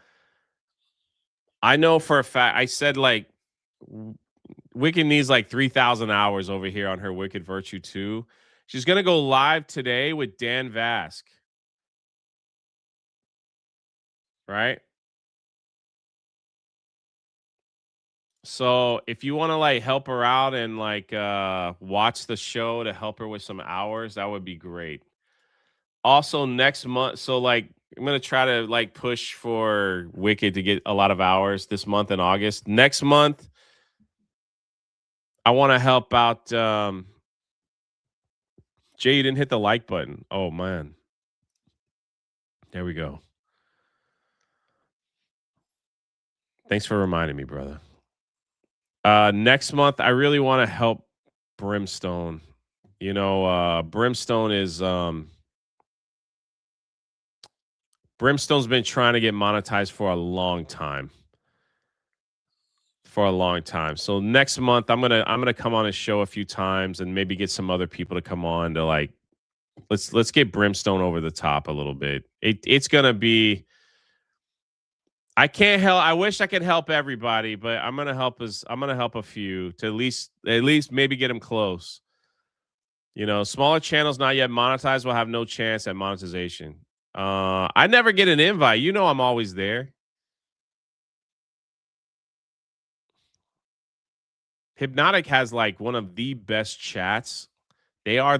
I know for a fact, I said Wicked needs like 3,000 hours over here on her Wicked Virtue 2. She's going to go live today with Dan Vask. Right? So if you want to like help her out and watch the show to help her with some hours, that would be great. Also next month, so like I'm gonna try to like push for Wicked to get a lot of hours this month in August. Next month, I want to help out. Jay, you didn't hit the like button. Oh man, there we go. Thanks for reminding me, brother. Next month, I really want to help Brimstone. You know, Brimstone is Brimstone's been trying to get monetized for a long time. So next month I'm gonna come on his show a few times and maybe get some other people to come on to like let's get Brimstone over the top a little bit. It's gonna be. I can't help. I wish I could help everybody, but I'm gonna help a few to at least maybe get them close. You know, smaller channels not yet monetized will have no chance at monetization. I never get an invite. You know, I'm always there. Hypnotic has like one of the best chats. They are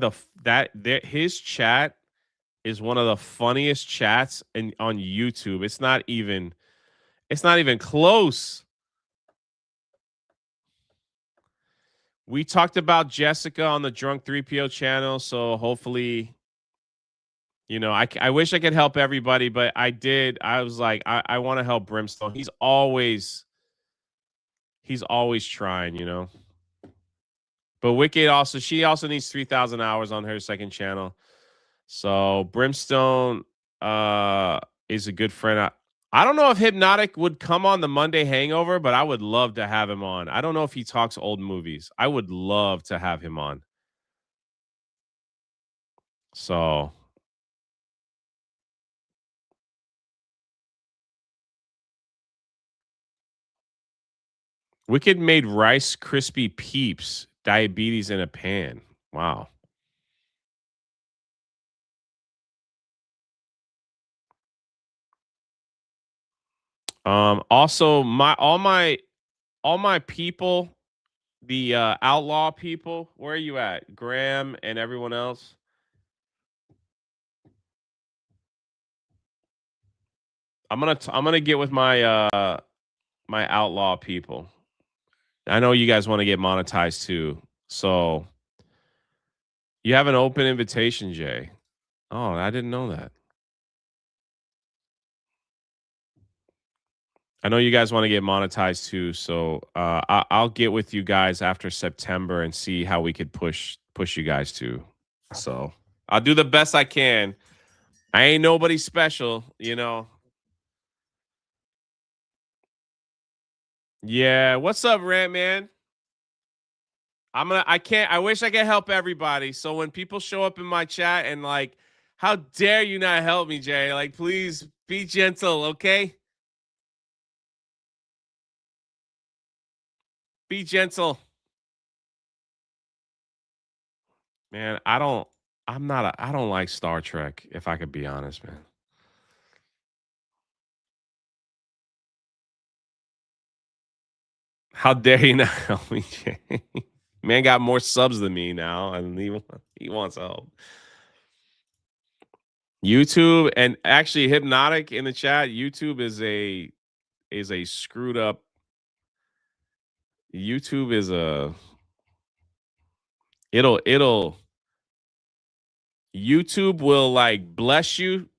his chat is one of the funniest chats on YouTube. It's not even close. We talked about Jessica on the Drunk 3PO channel, so hopefully, you know, I wish I could help everybody, but I did. I was like, I want to help Brimstone. He's always trying, you know. But Wicked she also needs 3,000 hours on her second channel. So Brimstone is a good friend. I don't know if Hypnotic would come on the Monday Hangover, but I would love to have him on. I don't know if he talks old movies. I would love to have him on. So Wicked made Rice Krispie Peeps diabetes in a pan. Wow. Also all my people, the outlaw people, where are you at? Graham and everyone else. I'm gonna get with my my outlaw people. I know you guys want to get monetized too. So you have an open invitation, Jay. Oh, I didn't know that. I know you guys want to get monetized too. So I'll get with you guys after September and see how we could push push you guys to. So I'll do the best I can. I ain't nobody special, you know. Yeah, what's up, Rant Man? I wish I could help everybody. So when people show up in my chat and like, how dare you not help me, Jay? Like, please be gentle, okay? Be gentle. Man, I don't like Star Trek, if I could be honest, man. How dare you not help me, Jay? Man got more subs than me now, and he wants help. YouTube and actually Hypnotic in the chat. YouTube is a screwed up. YouTube is a it'll YouTube will like bless you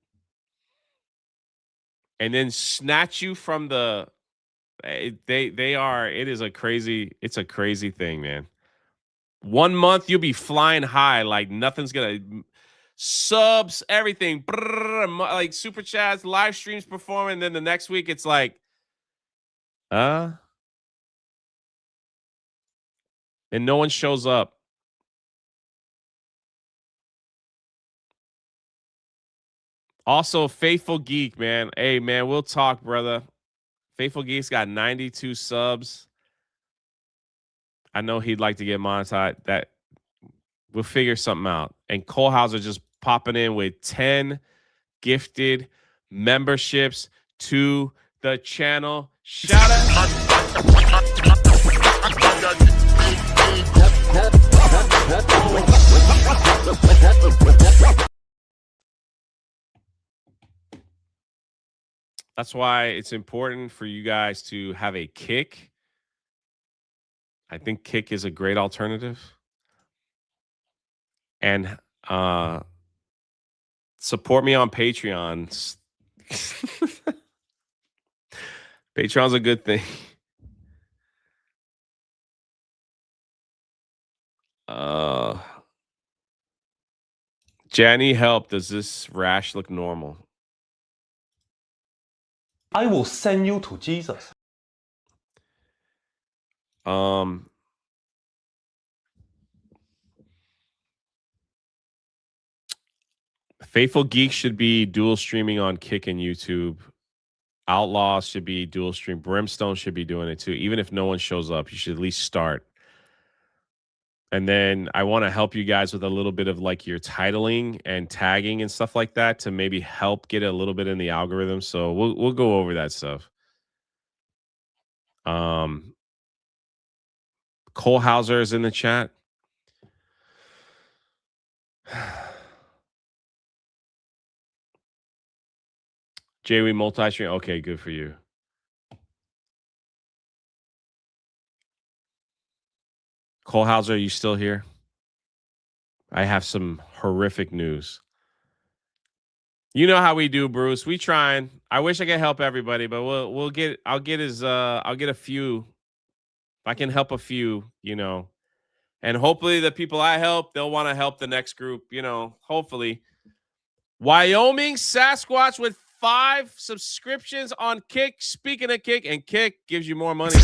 and then snatch you from the it's a crazy thing, man. 1 month you'll be flying high like nothing's gonna subs, everything, like super chats, live streams performing. Then the next week it's like, and no one shows up. Also, Faithful Geek, man. Hey, man, we'll talk, brother. Faithful Geek's got 92 subs. I know he'd like to get monetized. That we'll figure something out. And Cole Hauser just popping in with 10 gifted memberships to the channel. Shout out. That's why it's important for you guys to have a Kick. I think Kick is a great alternative. And support me on Patreon. Patreon's a good thing. Janny, help. Does this rash look normal? I will send you to Jesus. Faithful Geek should be dual streaming on Kick and YouTube. Outlaws should be dual stream. Brimstone should be doing it too. Even if no one shows up, you should at least start. And then I want to help you guys with a little bit of like your titling and tagging and stuff like that to maybe help get a little bit in the algorithm. So we'll go over that stuff. Cole Hauser is in the chat. Jay, we multi-stream. Okay, good for you. Cole Hauser, are you still here? I have some horrific news. You know how we do, Bruce. We trying. I wish I could help everybody, but I'll get a few. If I can help a few, you know. And hopefully the people I help, they'll want to help the next group, you know, hopefully. Wyoming Sasquatch with 5 subscriptions on Kick. Speaking of Kick, and Kick gives you more money.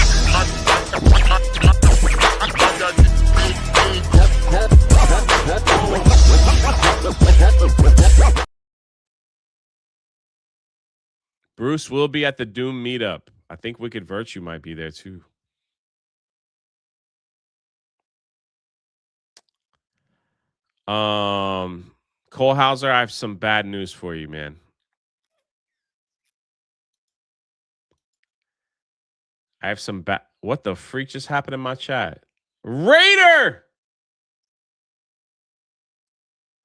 Bruce will be at the Doom meetup. I think Wicked Virtue might be there too. Cole Hauser, I have some bad news for you, man. I have some bad. What the freak just happened in my chat? Raider!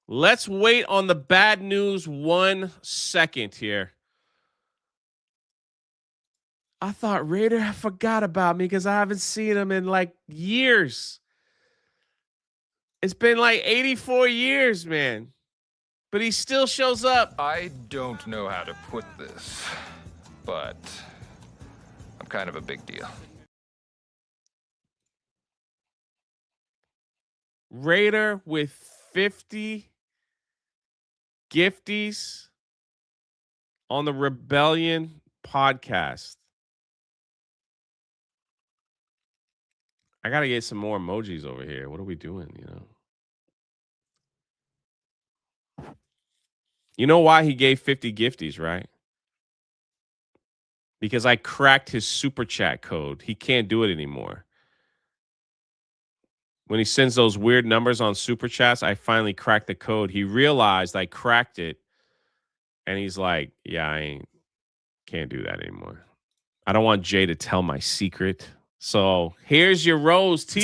Let's wait on the bad news 1 second here. I thought Raider forgot about me because I haven't seen him in like years. It's been like 84 years, man. But he still shows up. I don't know how to put this, but I'm kind of a big deal. Raider with 50 gifties on the Rebellion podcast. I got to get some more emojis over here. What are we doing, You know why he gave 50 gifties, right? Because I cracked his super chat code. He can't do it anymore. When he sends those weird numbers on super chats, I finally cracked the code. He realized I cracked it, and he's like, "Yeah, can't do that anymore. I don't want Jay to tell my secret. So here's your rose, T.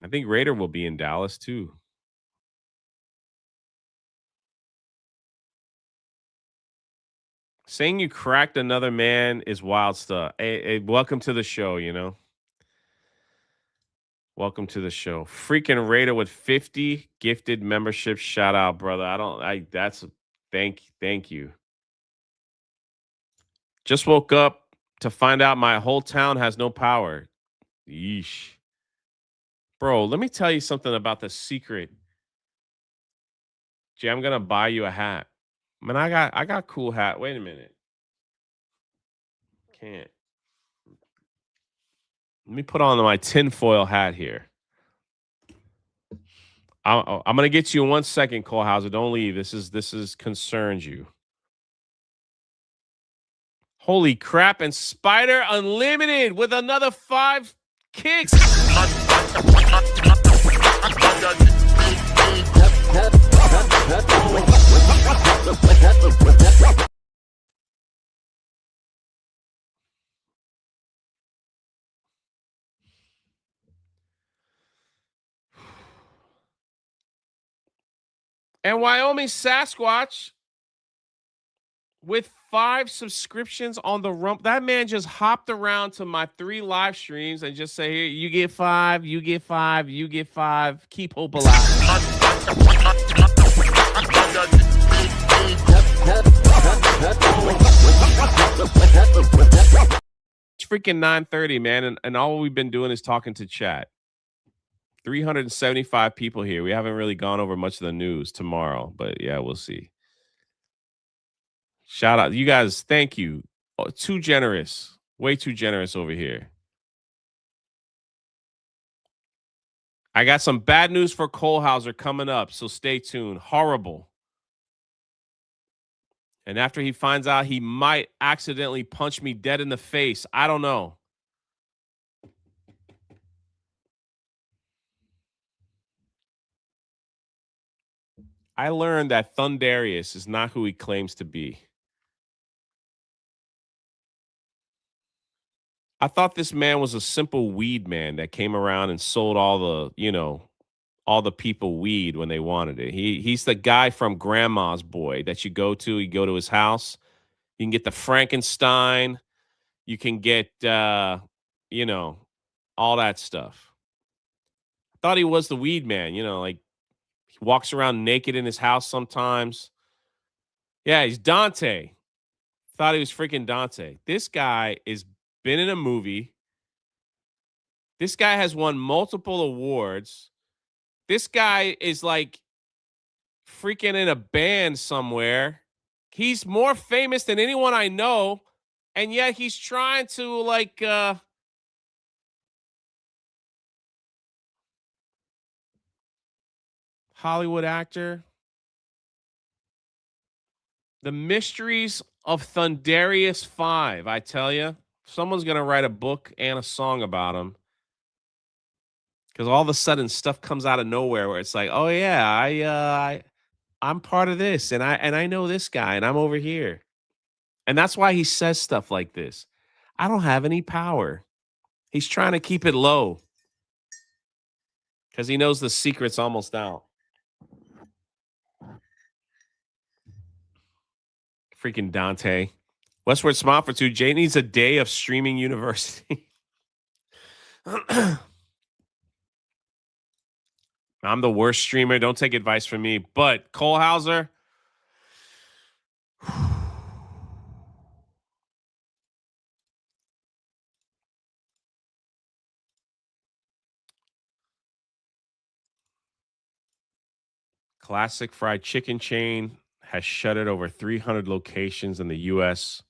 I think Raider will be in Dallas too. Saying you cracked another man is wild stuff. Hey, welcome to the show, Welcome to the show. Freaking Raider with 50 gifted memberships. Shout out, brother. Thank you. Just woke up to find out my whole town has no power. Yeesh. Bro, let me tell you something about the secret. Jay, I'm gonna buy you a hat. Man, I got cool hat. Wait a minute. Can't. Let me put on my tinfoil hat here. I'm gonna get you in 1 second, Cole Hauser. Don't leave. This is concerns you. Holy crap! And Spider Unlimited with another 5 kicks. And Wyoming Sasquatch with 5 subscriptions on the rump. That man just hopped around to my 3 live streams and just say, here, you get 5, you get 5, you get 5. Keep hope alive. It's freaking 9:30, man. And all we've been doing is talking to chat. 375 people here. We haven't really gone over much of the news tomorrow, but yeah, we'll see. Shout out. You guys, thank you. Oh, too generous. Way too generous over here. I got some bad news for Cole Hauser coming up, so stay tuned. Horrible. And after he finds out, he might accidentally punch me dead in the face. I don't know. I learned that Thundarius is not who he claims to be. I thought this man was a simple weed man that came around and sold all the people weed when they wanted it. He's the guy from Grandma's Boy that you go to his house. You can get the Frankenstein. You can get, all that stuff. I thought he was the weed man, like he walks around naked in his house sometimes. Yeah, he's Dante. Thought he was freaking Dante. This guy is been in a movie. This guy has won multiple awards. This guy is like freaking in a band somewhere. He's more famous than anyone I know, and yet he's trying to Hollywood actor. The Mysteries of Thundarius 5, I tell you. Someone's going to write a book and a song about him. Because all of a sudden stuff comes out of nowhere where it's like, oh yeah, I'm part of this, and I know this guy, and I'm over here. And that's why he says stuff like this. I don't have any power. He's trying to keep it low. Because he knows the secret's almost out. Freaking Dante. Westward Smile for 2. Jay needs a day of streaming university. I'm the worst streamer. Don't take advice from me. But Cole Hauser, Classic fried chicken chain has shuttered over 300 locations in the U.S.,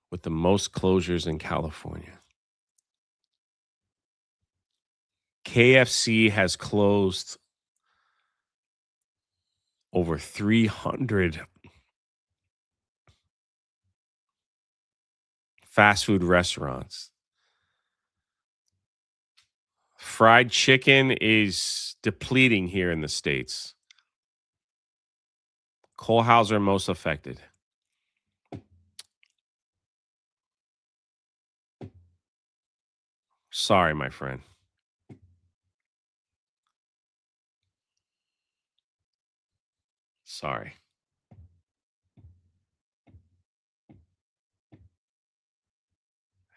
with the most closures in California. KFC has closed over 300 fast food restaurants. Fried chicken is depleting here in the States. Cole Hauser most affected. Sorry, my friend. Sorry.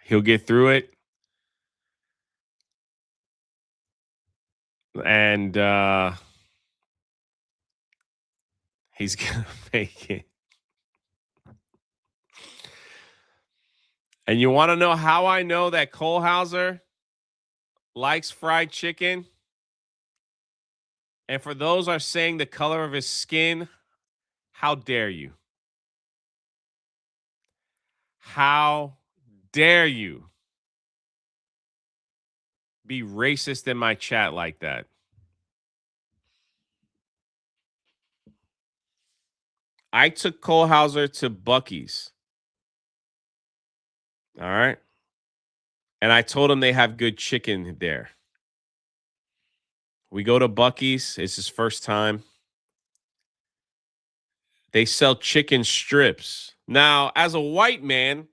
He'll get through it. And he's going to make it. And you want to know how I know that Cole Hauser likes fried chicken? And for those are saying the color of his skin, how dare you? How dare you be racist in my chat like that? I took Cole Hauser to Buc-ee's. All right. And I told him they have good chicken there. We go to Buc-ee's. It's his first time. They sell chicken strips. Now, as a white man,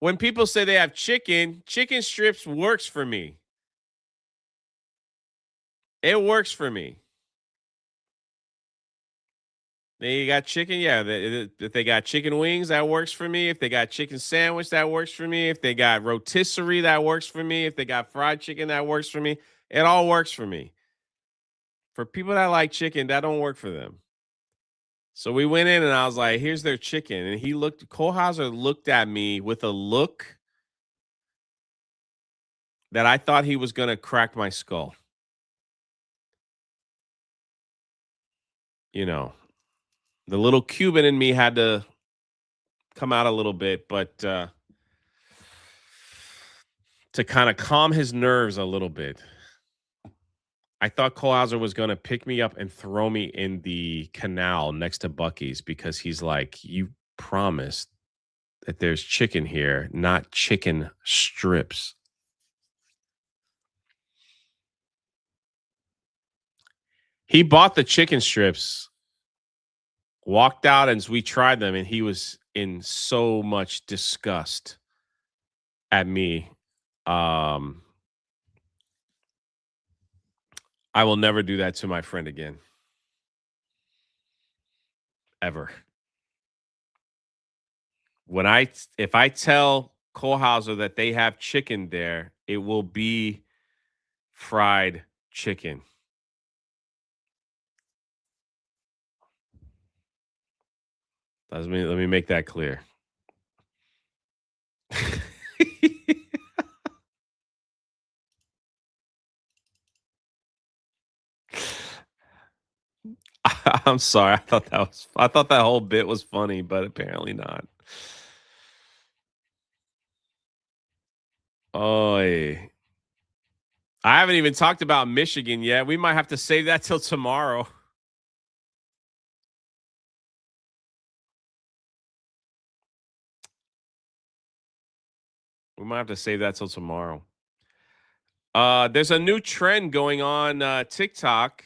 when people say they have chicken strips works for me. It works for me. They got chicken, yeah. If they got chicken wings, that works for me. If they got chicken sandwich, that works for me. If they got rotisserie, that works for me. If they got fried chicken, that works for me. It all works for me. For people that like chicken, that don't work for them. So we went in and I was like, here's their chicken. And Cole Hauser looked at me with a look that I thought he was going to crack my skull. You know, the little Cuban in me had to come out a little bit, but to kind of calm his nerves a little bit, I thought Cole Hauser was going to pick me up and throw me in the canal next to Buc-ee's because he's like, you promised that there's chicken here, not chicken strips. He bought the chicken strips, walked out as we tried them, and he was in so much disgust at me. I will never do that to my friend again. Ever. If I tell Cole Hauser that they have chicken there, it will be fried chicken. Let me make that clear. I'm sorry. I thought that whole bit was funny, but apparently not. Oy. I haven't even talked about Michigan yet. We might have to save that till tomorrow. We might have to save that till tomorrow. There's a new trend going on TikTok.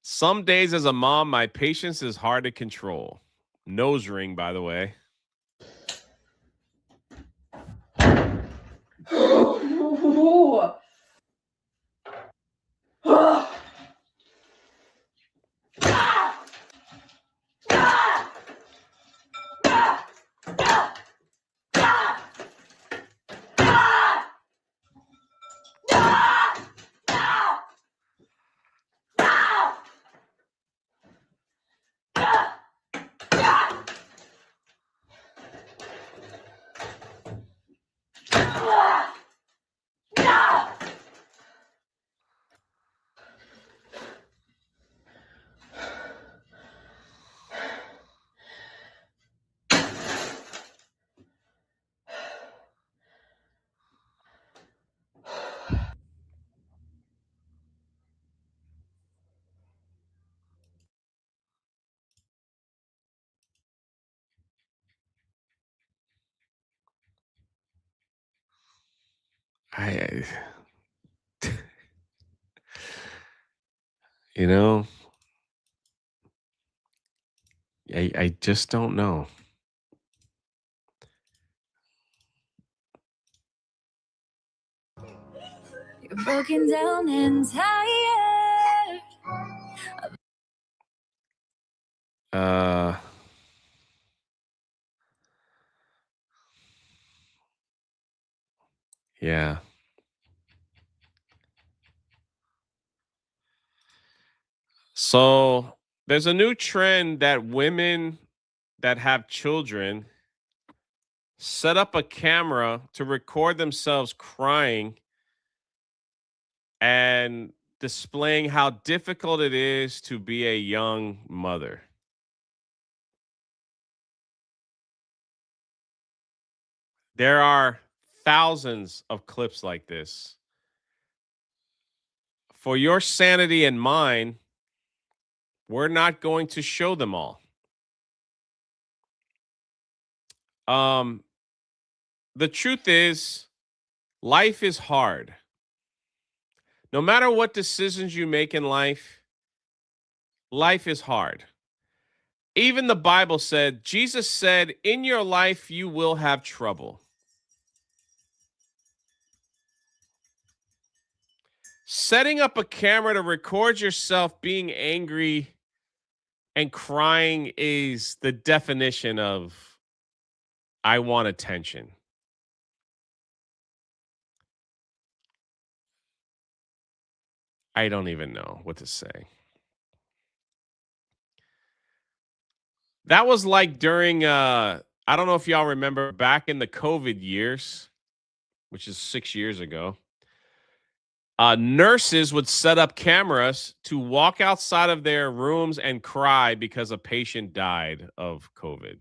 Some days as a mom, my patience is hard to control. Nose ring, by the way. I you know, I just don't know. You're broken down and tired. Uh, yeah. So there's a new trend that women that have children set up a camera to record themselves crying and displaying how difficult it is to be a young mother. There are thousands of clips like this. For your sanity and mine, we're not going to show them all. Um, the truth is, life is hard. No matter what decisions you make in life, life is hard. Even the Bible said, Jesus said, in your life, you will have trouble. Setting up a camera to record yourself being angry and crying is the definition of I want attention. I don't even know what to say. That was like during I don't know if y'all remember back in the COVID years, which is 6 years ago. Nurses would set up cameras to walk outside of their rooms and cry because a patient died of COVID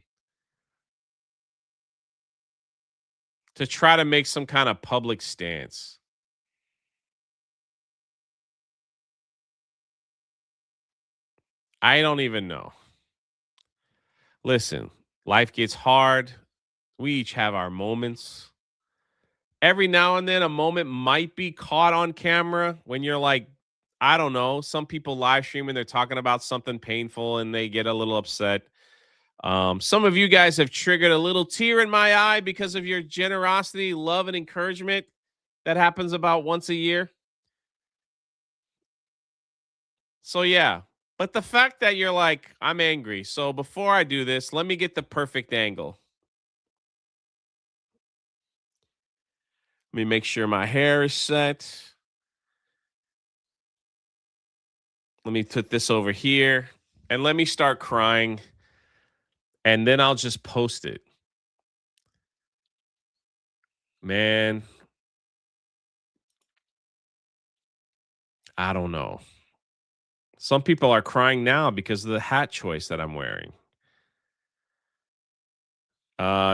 to try to make some kind of public stance. I don't even know. Listen, life gets hard. We each have our moments. Every now and then, a moment might be caught on camera when you're like, I don't know, some people live streaming, they're talking about something painful and they get a little upset. Some of you guys have triggered a little tear in my eye because of your generosity, love, and encouragement. That happens about once a year. So, yeah. But the fact that you're like, I'm angry. So, before I do this, let me get the perfect angle. Let me make sure my hair is set. Let me put this over here and let me start crying. And then I'll just post it. Man, I don't know. Some people are crying now because of the hat choice that I'm wearing.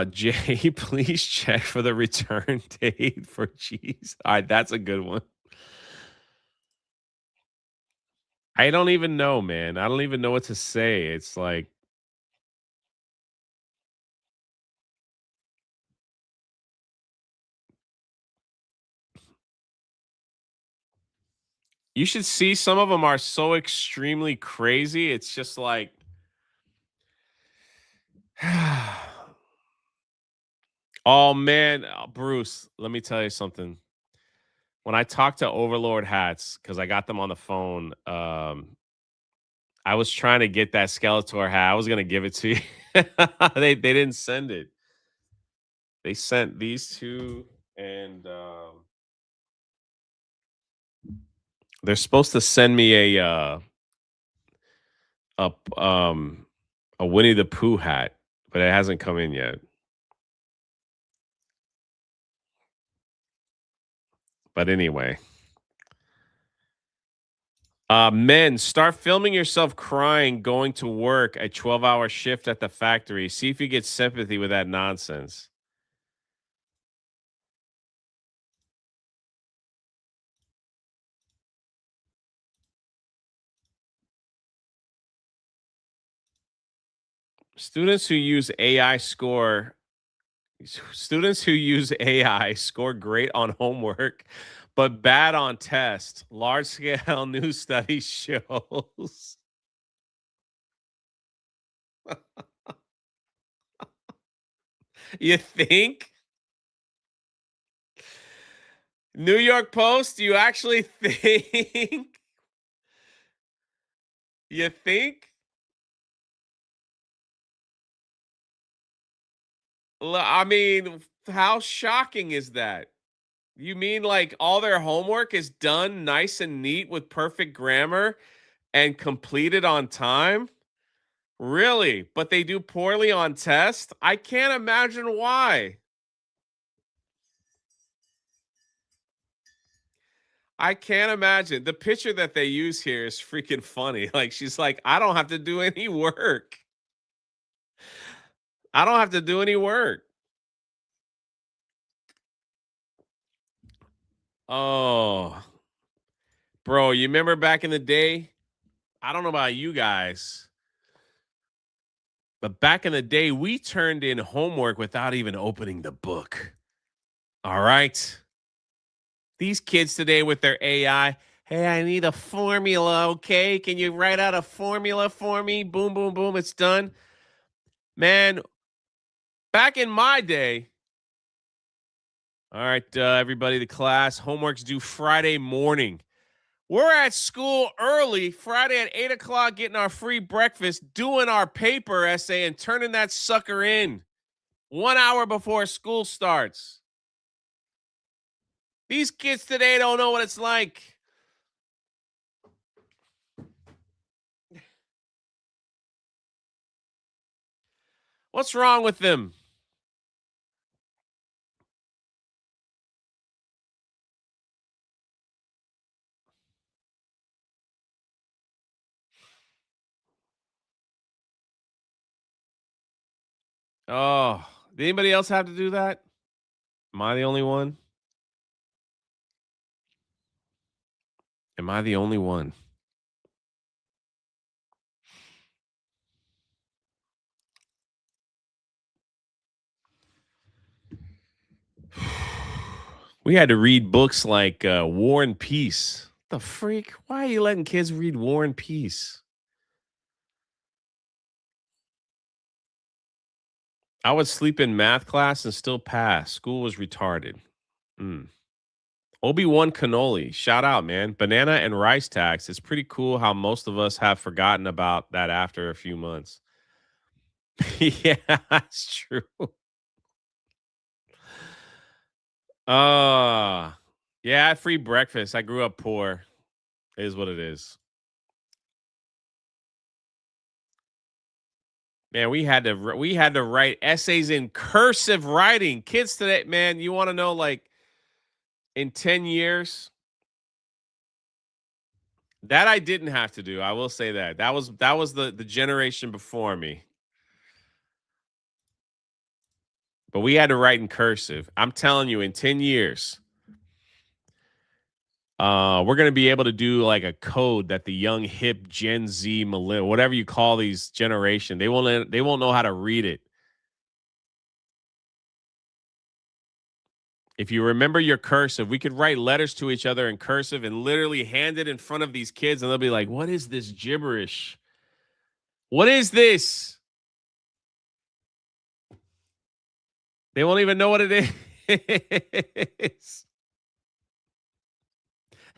Jay, please check for the return date for cheese. All right, that's a good one. I don't even know, man. I don't even know what to say. It's like you should see some of them are so extremely crazy. It's just like oh man, Bruce, let me tell you something. When I talked to Overlord Hats, because I got them on the phone, I was trying to get that Skeletor hat. I was gonna give it to you. They didn't send it. They sent these two, and they're supposed to send me a um a Winnie the Pooh hat, but it hasn't come in yet. But anyway, men, start filming yourself crying going to work a 12-hour shift at the factory. See if you get sympathy with that nonsense. Students who use AI score Students who use AI score great on homework, but bad on tests. Large scale new study shows. You think? New York Post, you actually think? You think? I mean, how shocking is that? You mean like all their homework is done nice and neat with perfect grammar and completed on time? Really? But they do poorly on tests? I can't imagine why. I can't imagine. The picture that they use here is freaking funny. Like she's like, I don't have to do any work. I don't have to do any work. Oh, bro, you remember back in the day? I don't know about you guys, but back in the day, we turned in homework without even opening the book. All right. These kids today with their AI, hey, I need a formula. Okay. Can you write out a formula for me? Boom, boom, boom. It's done. Man, back in my day, all right, everybody, the class, homework's due Friday morning. We're at school early, Friday at 8 o'clock, getting our free breakfast, doing our paper essay, and turning that sucker in 1 hour before school starts. These kids today don't know what it's like. What's wrong with them? Oh, did anybody else have to do that? Am I the only one? Am I the only one? We had to read books like War and Peace. The freak? Why are you letting kids read War and Peace? I would sleep in math class and still pass. School was retarded. Mm. Obi-Wan Cannoli, shout out, man. Banana and rice tax. It's pretty cool how most of us have forgotten about that after a few months. Yeah, that's true. Yeah, I had free breakfast. I grew up poor. It is what it is. Man, we had to write essays in cursive writing. Kids today, man, you want to know like in 10 years that I didn't have to do. I will say that. That was the generation before me. But we had to write in cursive. I'm telling you in 10 years we're going to be able to do like a code that the young hip Gen Z millennial, whatever you call these generation, they won't know how to read it. If you remember your cursive, we could write letters to each other in cursive and literally hand it in front of these kids, and they'll be like, "What is this gibberish? What is this?" They won't even know what it is.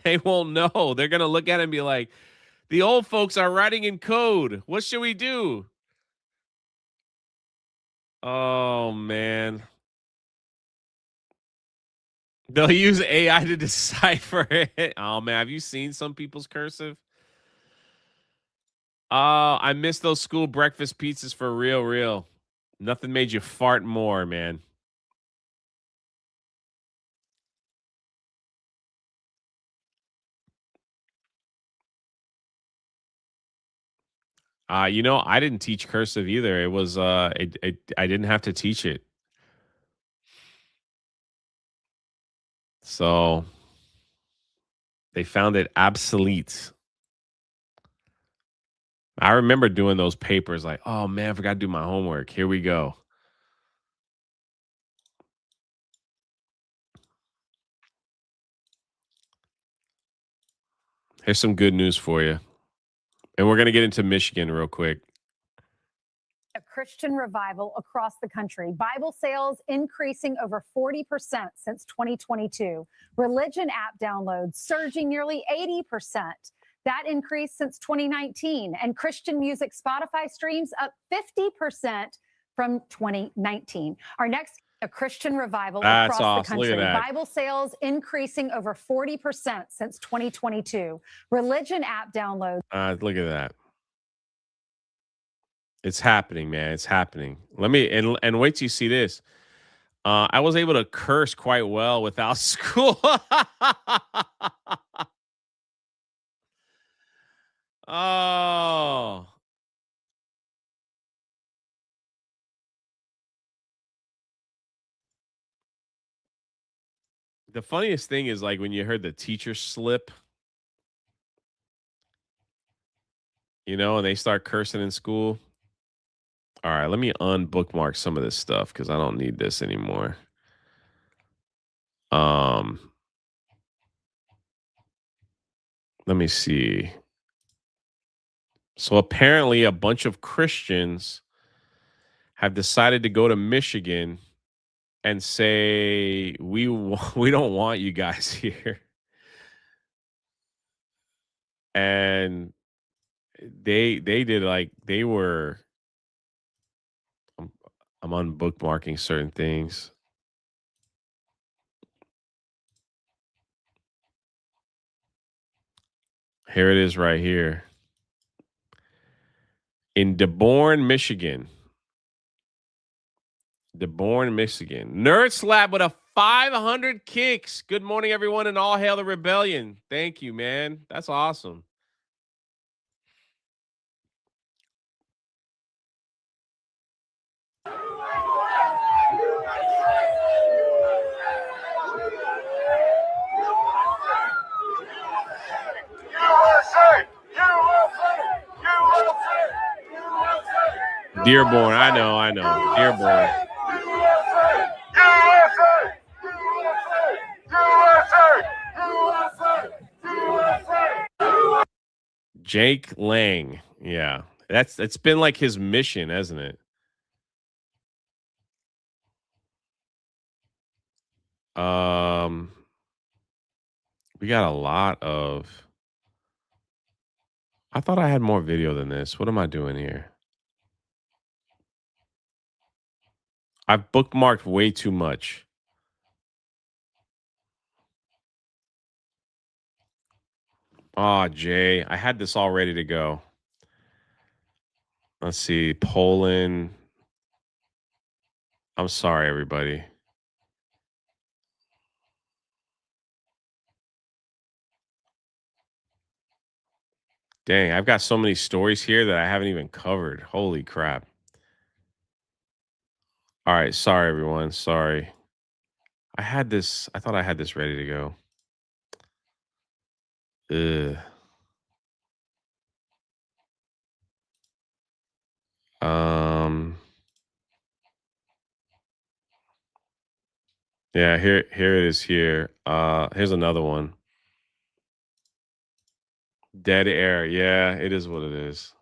They won't know. They're gonna look at it and be like, "The old folks are writing in code. What should we do?" Oh man. They'll use AI to decipher it. Oh man, have you seen some people's cursive? I miss those school breakfast pizzas for real, real. Nothing made you fart more, man. I didn't teach cursive either. It was I didn't have to teach it. So they found it obsolete. I remember doing those papers like, oh man, I forgot to do my homework. Here we go. Here's some good news for you. And we're going to get into Michigan real quick. A Christian revival across the country. Bible sales increasing over 40% since 2022. Religion app downloads surging nearly 80%. That increase since 2019. And Christian music Spotify streams up 50% from 2019. Our next, a Christian revival across the country. Bible sales increasing over 40% since 2022. Religion app downloads. Look at that. It's happening, man. It's happening. Let me and wait till you see this. I was able to curse quite well without school. Oh. The funniest thing is like when you heard the teacher slip, and they start cursing in school. All right, let me unbookmark some of this stuff because I don't need this anymore. Let me see. So apparently a bunch of Christians have decided to go to Michigan and say we don't want you guys here. And they did like they were I'm unbookmarking certain things. Here it is right here. In Dearborn, Michigan. Nerd Slab with a 500 kicks. Good morning, everyone, and all hail the rebellion. Thank you, man. That's awesome. Dearborn, I know. Dearborn. Jake Lang. Yeah. It's been like his mission, hasn't it? We got a lot of I thought I had more video than this. What am I doing here? I've bookmarked way too much. Oh, Jay, I had this all ready to go. Let's see. Poland. I'm sorry, everybody. Dang, I've got so many stories here that I haven't even covered. Holy crap. All right. Sorry, everyone. Sorry. I thought I had this ready to go. Ugh. Yeah, here it is here. Here's another one. Dead air. Yeah, it is what it is.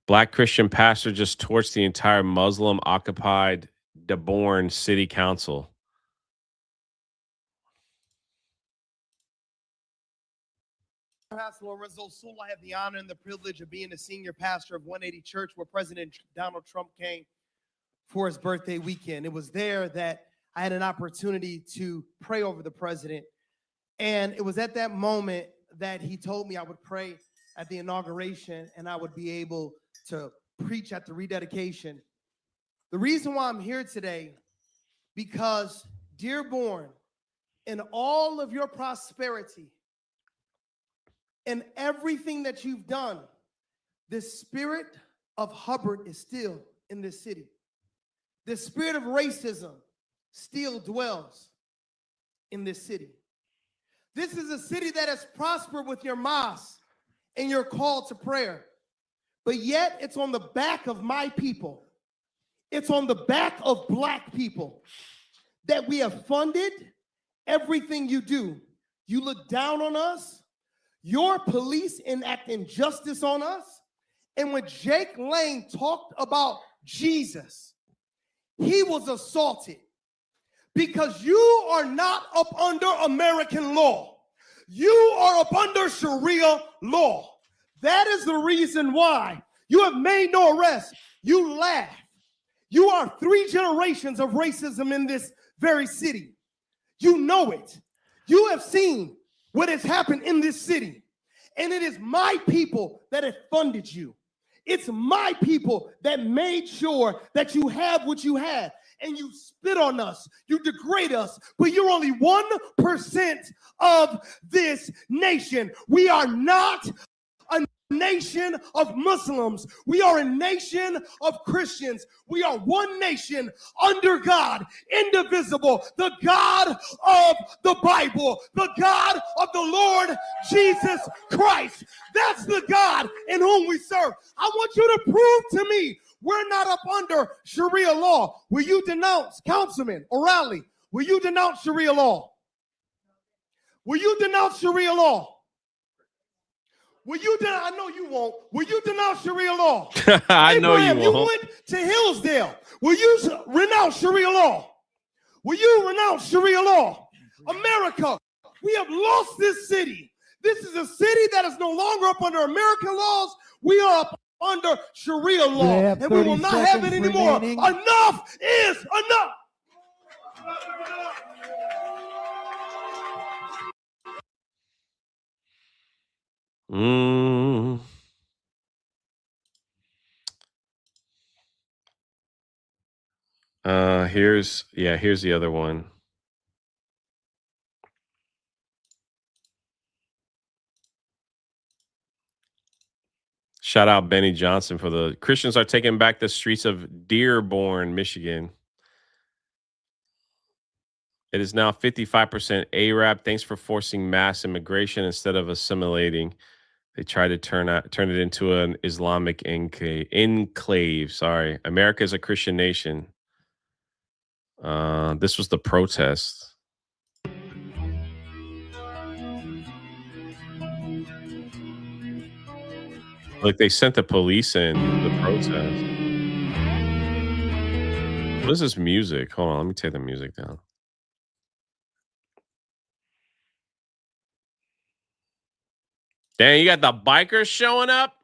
Black Christian pastor just torched the entire Muslim occupied Dearborn City Council. Pastor Lorenzo Sewell, I have the honor and the privilege of being the senior pastor of 180 Church, where President Donald Trump came for his birthday weekend. It was there that I had an opportunity to pray over the president. And it was at that moment that he told me I would pray at the inauguration and I would be able to preach at the rededication. The reason why I'm here today, because Dearborn, in all of your prosperity and everything that you've done, the spirit of Hubbard is still in this city. The spirit of racism still dwells in this city. This is a city that has prospered with your mosque and your call to prayer. But yet it's on the back of my people. It's on the back of Black people that we have funded everything you do You look down on us. Your police enact injustice on us. And when Jake Lane talked about Jesus, he was assaulted because you are not up under American law. You are up under Sharia law. That is the reason why you have made no arrest. You laugh. You are 3 generations of racism in this very city. You know it. You have seen what has happened in this city. And it is my people that have funded you. It's my people that made sure that you have what you had. And you spit on us, you degrade us, but you're only 1% of this nation. We are not a nation of Muslims. We are a nation of Christians. We are one nation under God, indivisible, the God of the Bible, the God of the Lord Jesus Christ. That's the God in whom we serve. I want you to prove to me we're not up under Sharia law. Will you denounce, Councilman O'Reilly, will you denounce Sharia law? Will you denounce Sharia law? Will you denounce? I know you won't. Will you denounce Sharia law? I know Abraham, you won't. went to Hillsdale. Will you renounce Sharia law? Will you renounce Sharia law? America, we have lost this city. This is a city that is no longer up under American laws. We are up under Sharia law, and we will not have it anymore. Enough is enough. Mm. Here's the other one. Shout out Benny Johnson for the Christians are taking back the streets of Dearborn, Michigan. It is now 55% Arab. Thanks for forcing mass immigration instead of assimilating. They tried to turn it into an Islamic enclave. Sorry, America is a Christian nation. This was the protest. Like they sent the police in the protest. What is this music? Hold on, let me take the music down. Dang, you got the bikers showing up?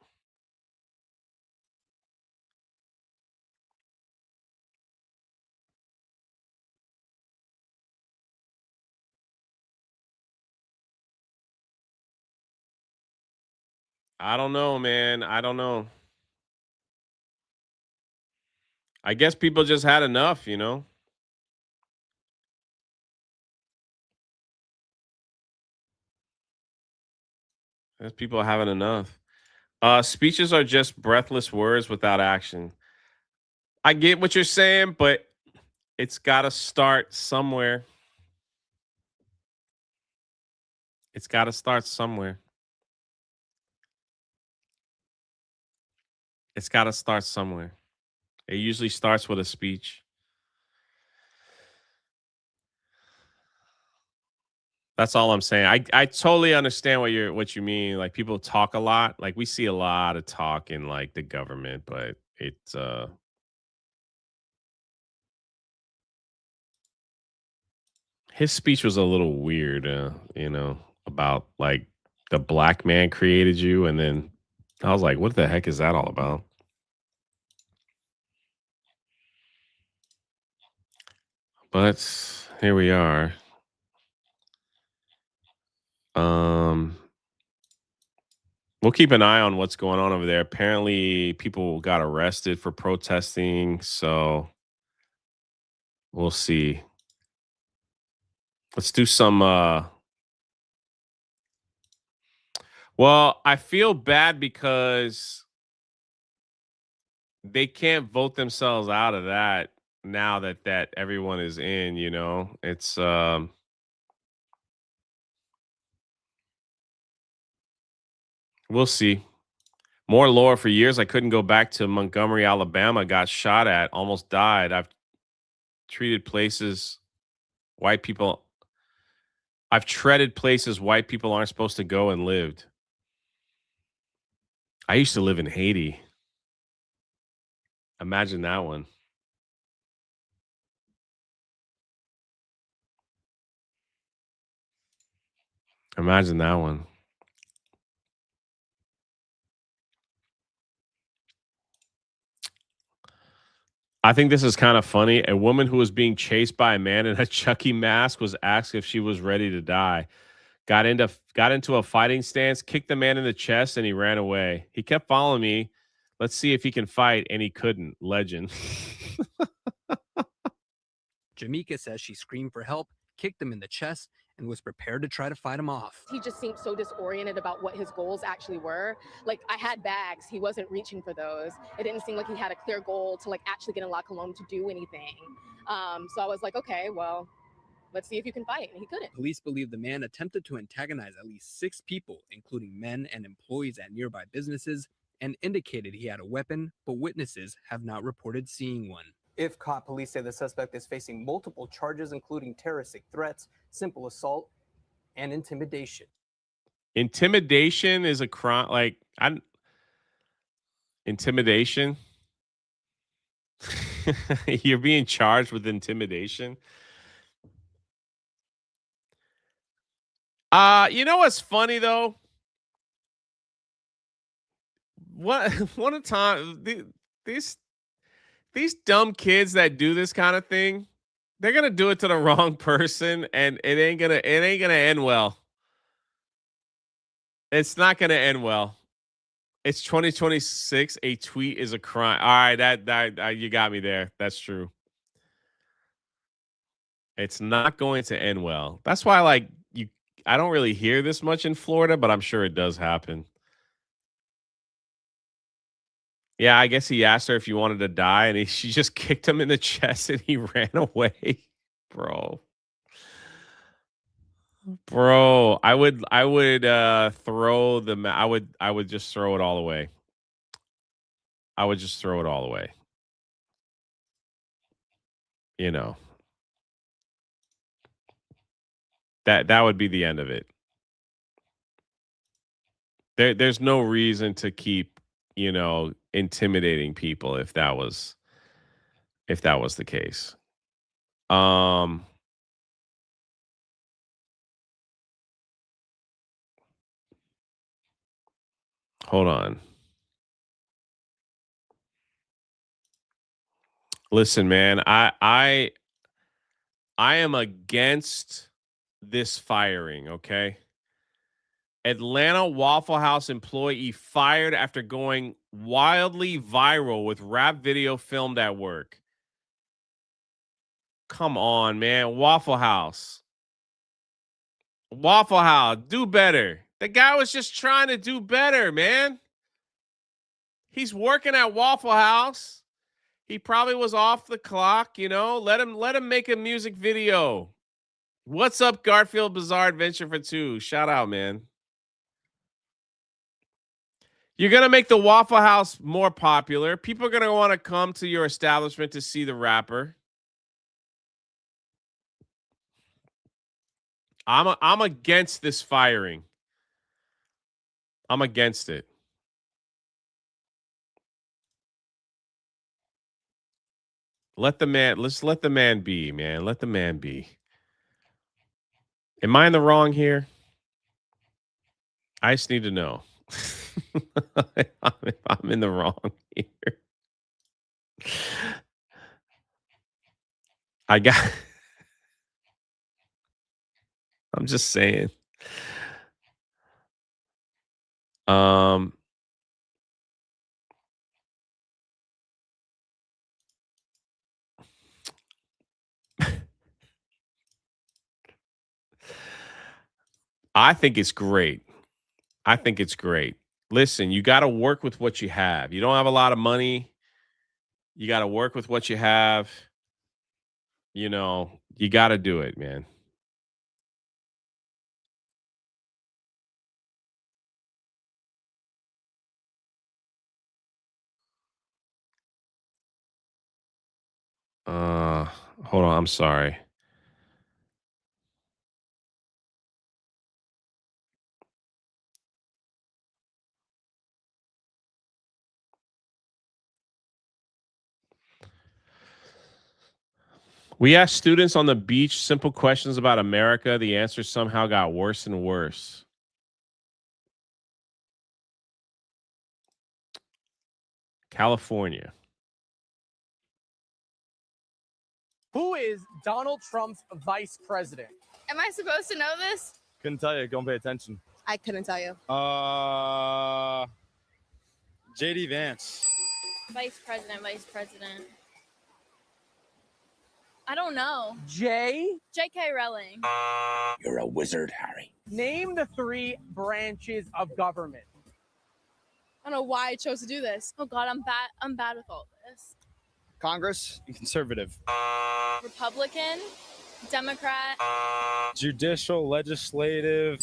I don't know, man. I don't know. I guess people just had enough, you know? There's people having enough. Speeches are just breathless words without action. I get what you're saying, but it's got to start somewhere. It's got to start somewhere. It's got to start somewhere. It usually starts with a speech. That's all I'm saying. I totally understand what you mean. Like people talk a lot. Like we see a lot of talk in like the government, but it's his speech was a little weird, you know, about like the black man created you, and then I was like, what the heck is that all about? But here we are. We'll keep an eye on what's going on over there. Apparently, people got arrested for protesting, so we'll see. Let's do some well, I feel bad because they can't vote themselves out of that now that everyone is in, you know. It's we'll see. More lore. For years I couldn't go back to Montgomery, Alabama, got shot at, almost died. I've treated places white people I've treaded places white people aren't supposed to go and lived. I used to live in Haiti. Imagine that one. Imagine that one. I think this is kind of funny. A woman who was being chased by a man in a Chucky mask was asked if she was ready to die. Got into a fighting stance, kicked the man in the chest, and he ran away. He kept following me. Let's see if he can fight, and he couldn't. Legend. Jamaica says she screamed for help, kicked him in the chest, and was prepared to try to fight him off. He just seemed so disoriented about what his goals actually were. Like, I had bags, he wasn't reaching for those. It didn't seem like he had a clear goal to like actually get in La Colombe to do anything. So I was like, okay, well, let's see if you can fight. And he couldn't. Police believe the man attempted to antagonize at least 6 people, including men and employees at nearby businesses, and indicated he had a weapon, but witnesses have not reported seeing one. If caught, police say the suspect is facing multiple charges, including terroristic threats, simple assault, and intimidation. Intimidation is a crime. Like, intimidation. You're being charged with intimidation. You know what's funny though? One time these dumb kids that do this kind of thing, they're gonna do it to the wrong person, and it ain't gonna end well. It's not gonna end well. It's 2026. A tweet is a crime. All right, that you got me there. That's true. It's not going to end well. That's why, like, I don't really hear this much in Florida, but I'm sure it does happen. Yeah, I guess he asked her if you wanted to die, and she just kicked him in the chest, and he ran away, bro. Bro, I would throw I would just throw it all away. I would just throw it all away. You know. That would be the end of it. There's no reason to keep, intimidating people if that was the case. Hold on. Listen, man, I am against this firing, okay? Atlanta Waffle House employee fired after going wildly viral with rap video filmed at work. Come on, man. Waffle House. Waffle House, do better. The guy was just trying to do better, man. He's working at Waffle House. He probably was off the clock, Let him make a music video. What's up, Garfield Bizarre Adventure for 2? Shout out, man. You're going to make the Waffle House more popular. People are going to want to come to your establishment to see the rapper. I'm against this firing. I'm against it. Let's let the man be, man. Let the man be. Am I in the wrong here? I just need to know. I'm in the wrong here. I'm just saying. I think it's great. I think it's great. Listen, you got to work with what you have. You don't have a lot of money. You got to work with what you have. You got to do it, man. Hold on. I'm sorry. We asked students on the beach simple questions about America. The answers somehow got worse and worse. California. Who is Donald Trump's vice president? Am I supposed to know this? Couldn't tell you. Don't pay attention. I couldn't tell you. JD Vance. Vice president. I don't know. J.K. Rowling. You're a wizard, Harry. Name the 3 branches of government. I don't know why I chose to do this. Oh God, I'm bad with all this. Congress and conservative. Republican, Democrat, Judicial, legislative.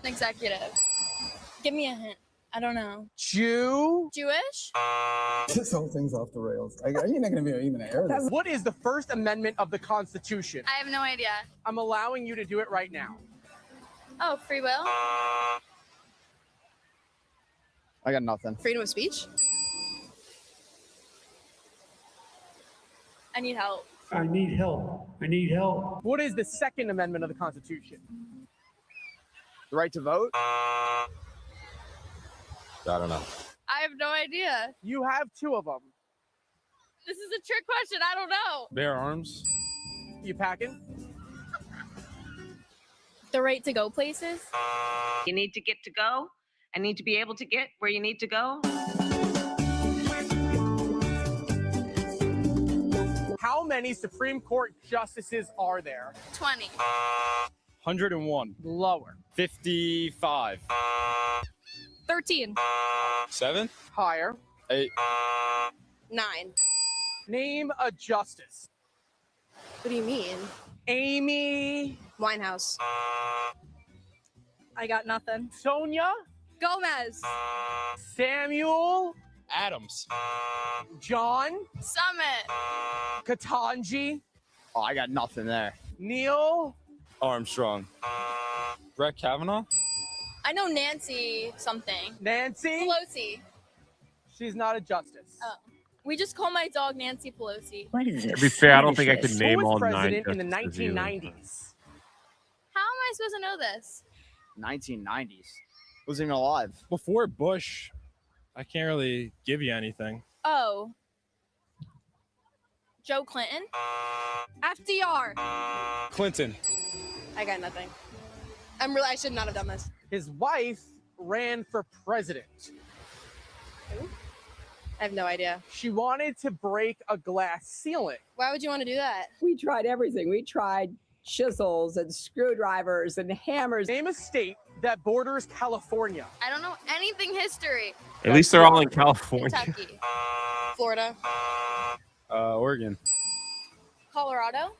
executive. Give me a hint. I don't know. Jewish? This whole thing's off the rails. You're not going to be even air this. What is the First Amendment of the Constitution? I have no idea. I'm allowing you to do it right now. Oh, free will? I got nothing. Freedom of speech? I need help. I need help. What is the Second Amendment of the Constitution? The right to vote? I don't know. I have no idea. You have 2 of them. This is a trick question. I don't know. Bear arms. You packing? The right to go places? You need to get to go. I need to be able to get where you need to go. How many Supreme Court justices are there? 20. 101. Lower. 55. 13. 7. Higher. 8. 9. Name a justice. What do you mean? Amy. Winehouse. I got nothing. Sonia. Gomez. Samuel. Adams. John. Summit. Katanji. Oh, I got nothing there. Neil. Armstrong. Brett Kavanaugh. I know Nancy something. Nancy. Pelosi. She's not a justice. Oh. We just call my dog Nancy Pelosi. What is this? To be fair, I don't think I could name Who was all 9 president in the justices either. 1990s? How am I supposed to know this? 1990s. Wasn't even alive. Before Bush, I can't really give you anything. Oh. Joe Clinton? FDR. Clinton. I got nothing. I should not have done this. His wife ran for president. Who? I have no idea. She wanted to break a glass ceiling. Why would you want to do that? We tried everything. We tried chisels and screwdrivers and hammers. Name a state that borders California. I don't know anything history. At least they're all in California. Kentucky. Florida. Oregon. Colorado.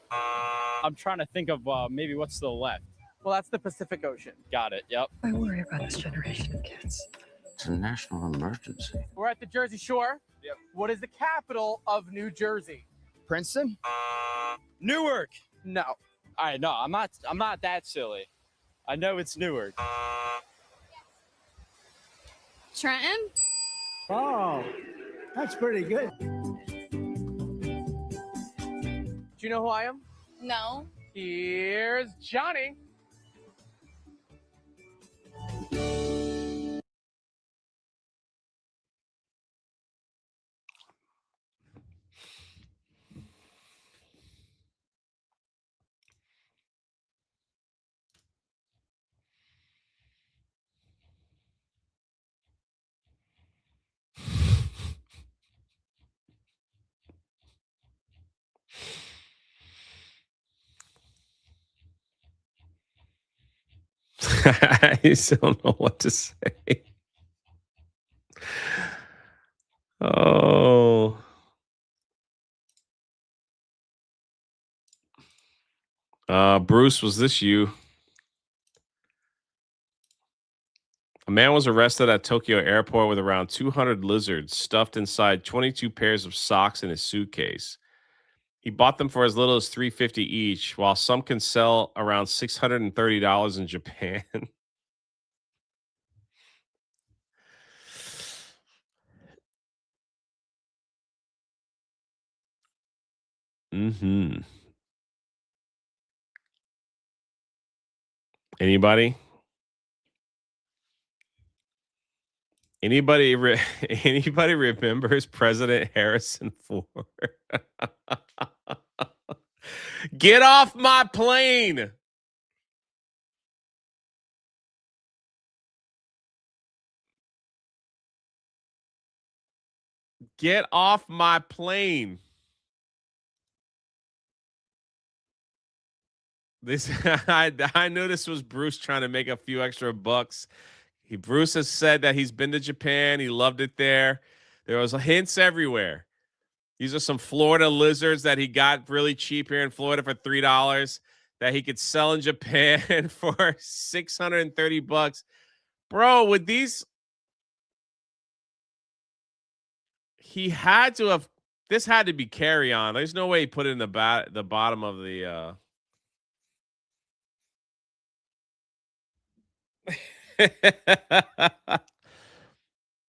I'm trying to think of maybe what's to the left. Well, that's the Pacific Ocean. Got it. Yep. I worry about this generation of kids. It's a national emergency. We're at the Jersey Shore. Yep. What is the capital of New Jersey? Princeton. Newark. No. All right. No, I'm not that silly. I know it's Newark. Trenton. Oh, that's pretty good. Do you know who I am? No. Here's Johnny. I just don't know what to say. Oh. Bruce, was this you? A man was arrested at Tokyo airport with around 200 lizards stuffed inside 22 pairs of socks in his suitcase. He bought them for as little as $350 each, while some can sell around $630 in Japan. Mm-hmm. Anybody? Anybody remembers President Harrison Ford? Get off my plane. Get off my plane. This I knew this was Bruce trying to make a few extra bucks. Bruce has said that he's been to Japan. He loved it there. There was hints everywhere. These are some Florida lizards that he got really cheap here in Florida for $3 that he could sell in Japan for $630. Bro, with these, he had to have. This had to be carry on. There's no way he put it in the bottom of the.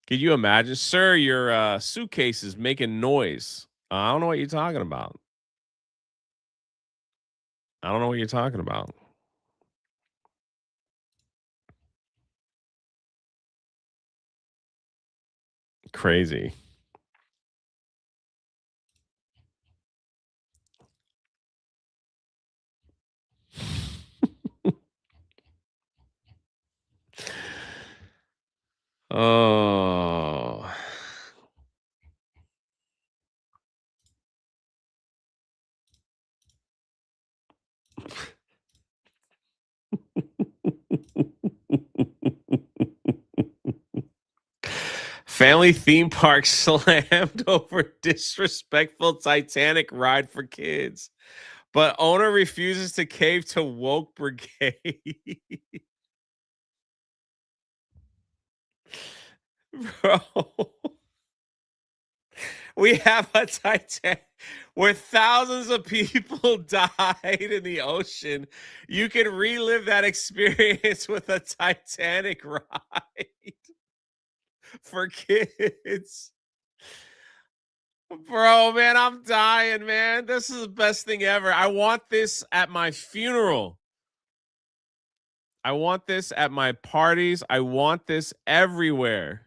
Could you imagine, sir? Your suitcase is making noise. I don't know what you're talking about. I don't know what you're talking about. Crazy. Oh. Family theme park slammed over disrespectful Titanic ride for kids, but owner refuses to cave to woke brigade. Bro, we have a Titanic where thousands of people died in the ocean. You can relive that experience with a Titanic ride for kids. Bro, man, I'm dying, man. This is the best thing ever. I want this at my funeral. I want this at my parties. I want this everywhere.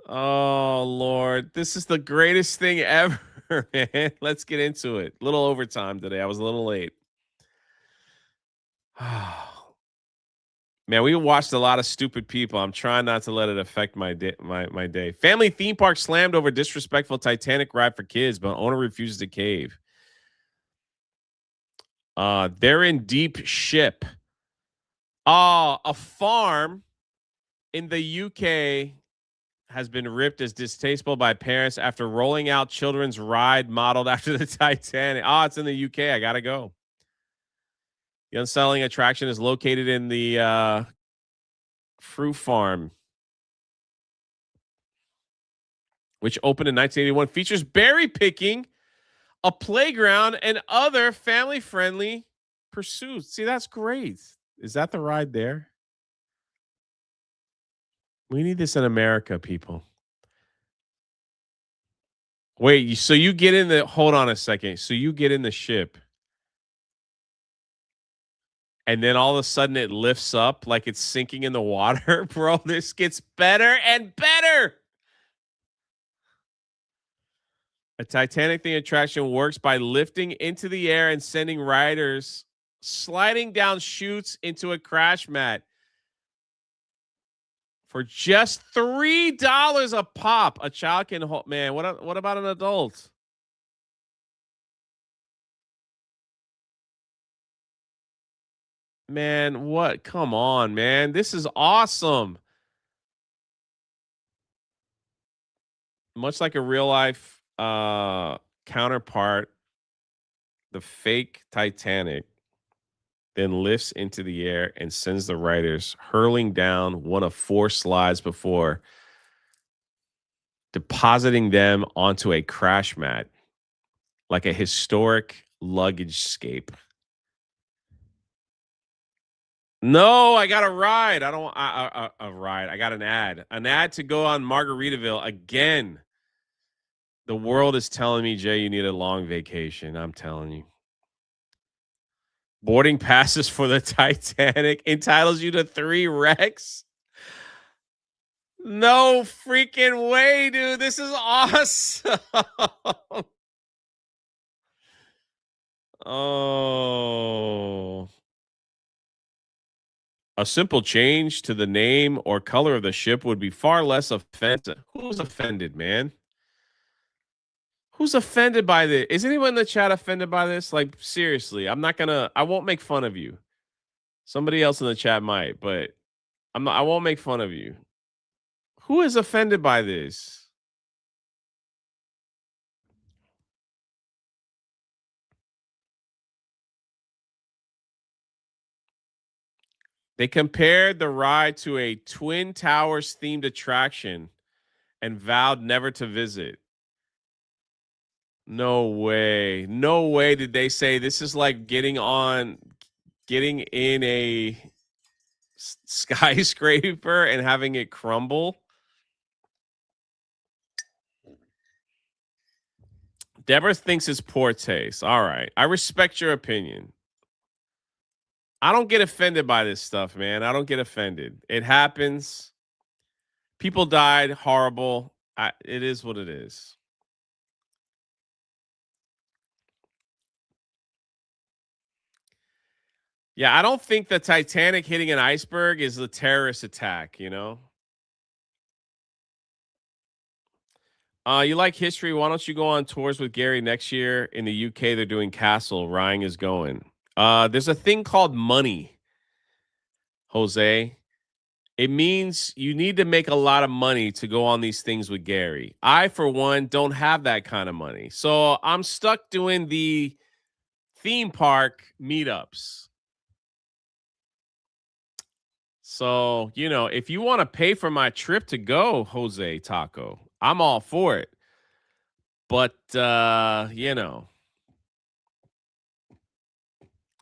Oh, Lord. This is the greatest thing ever, man. Let's get into it. A little overtime today. I was a little late. Man, we watched a lot of stupid people. I'm trying not to let it affect my day. My day. Family theme park slammed over disrespectful Titanic ride for kids, but owner refuses to cave. They're in deep ship. A farm in the UK has been ripped as distasteful by parents after rolling out children's ride modeled after the Titanic. It's in the UK. I gotta go. The unsettling attraction is located in the fruit farm, which opened in 1981. Features berry picking, a playground, and other family-friendly pursuits. See, that's great. Is that the ride there? We need this in America, people. Wait, so you get in the, hold on a second. So you get in the ship and then all of a sudden it lifts up like it's sinking in the water. Bro, this gets better and better. A Titanic theme attraction works by lifting into the air and sending riders sliding down chutes into a crash mat. For just $3 a pop, a child can hold. Man, what about an adult? Man, what? Come on, man. This is awesome. Much like a real life counterpart, the fake Titanic then lifts into the air and sends the riders hurling down one of 4 slides before depositing them onto a crash mat like a historic luggage scape. No, I got a ride. I don't a ride. I got an ad to go on Margaritaville again. The world is telling me, Jay, you need a long vacation. I'm telling you. Boarding passes for the Titanic entitles you to 3 wrecks. No freaking way, dude. This is awesome. Oh. A simple change to the name or color of the ship would be far less offensive. Who's offended, man? Who's offended by this? Is anyone in the chat offended by this? Like, seriously, I won't make fun of you. Somebody else in the chat might, but I won't make fun of you. Who is offended by this? They compared the ride to a Twin Towers themed attraction and vowed never to visit. No way. No way did they say this is like getting in a skyscraper and having it crumble. Deborah thinks it's poor taste. All right. I respect your opinion. I don't get offended by this stuff, man. I don't get offended. It happens. People died. Horrible. It is what it is. Yeah, I don't think the Titanic hitting an iceberg is a terrorist attack, you know? You like history? Why don't you go on tours with Gary next year? In the UK, they're doing Castle. Ryan is going. There's a thing called money, Jose. It means you need to make a lot of money to go on these things with Gary. I, for one, don't have that kind of money. So I'm stuck doing the theme park meetups. So, you know, if you want to pay for my trip to go, Jose Taco, I'm all for it. But, you know,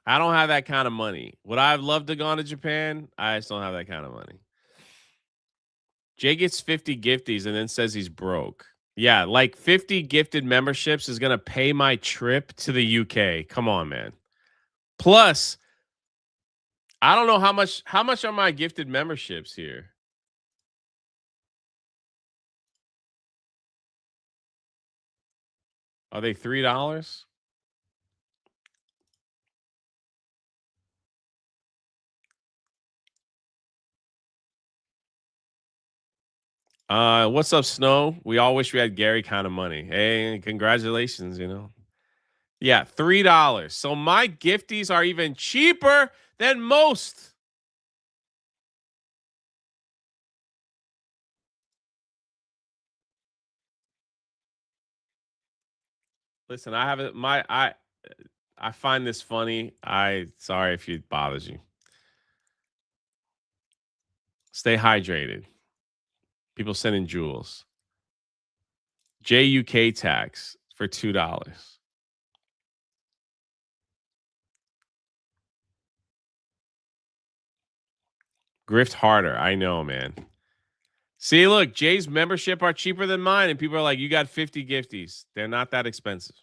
I don't have that kind of money. Would I have loved to go to Japan? I just don't have that kind of money. Jay gets 50 gifties and then says he's broke. Yeah, like 50 gifted memberships is going to pay my trip to the UK. Come on, man. Plus, I don't know how much are my gifted memberships here? Are they $3? What's up, Snow? We all wish we had Gary kind of money. Hey, congratulations, you know. Yeah, $3. So my gifties are even cheaper than most. Listen, I haven't I find this funny. Sorry if it bothers you. Stay hydrated. People sending jewels. JUK tax for $2. Grift harder. I know, man. See, look, Jay's membership are cheaper than mine, and people are like, you got 50 gifties. They're not that expensive.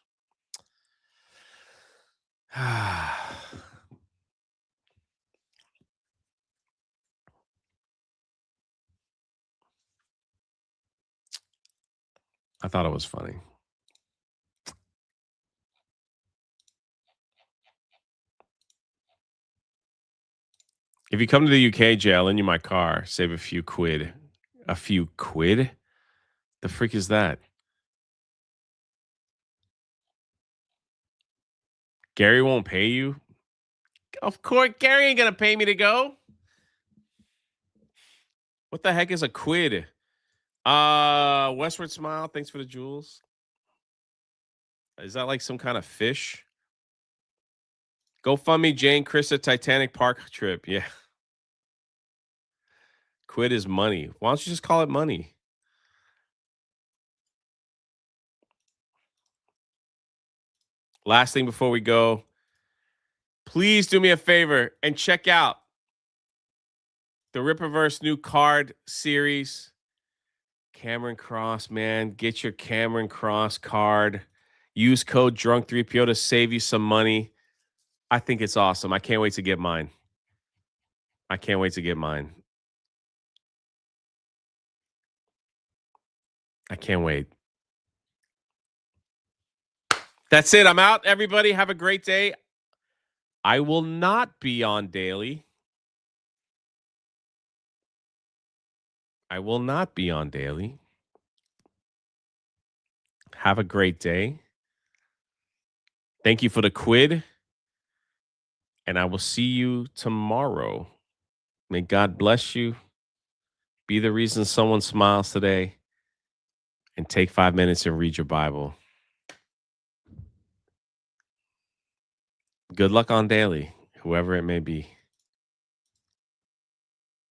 I thought it was funny. If you come to the UK, Jay, I'll lend you my car. Save a few quid. A few quid? The freak is that? Gary won't pay you? Of course, Gary ain't gonna pay me to go. What the heck is a quid? Westward Smile, thanks for the jewels. Is that like some kind of fish? Go fund me, Jane Krista Titanic Park trip. Yeah. Quid is money. Why don't you just call it money? Last thing before we go, please do me a favor and check out the Rippaverse new card series. Cameron Cross, man. Get your Cameron Cross card. Use code DRUNK3PO to save you some money. I think it's awesome. I can't wait to get mine. I can't wait to get mine. I can't wait. That's it. I'm out. Everybody have a great day. I will not be on daily. I will not be on daily. Have a great day. Thank you for the quid. And I will see you tomorrow. May God bless you. Be the reason someone smiles today. And take 5 minutes and read your Bible. Good luck on daily, whoever it may be.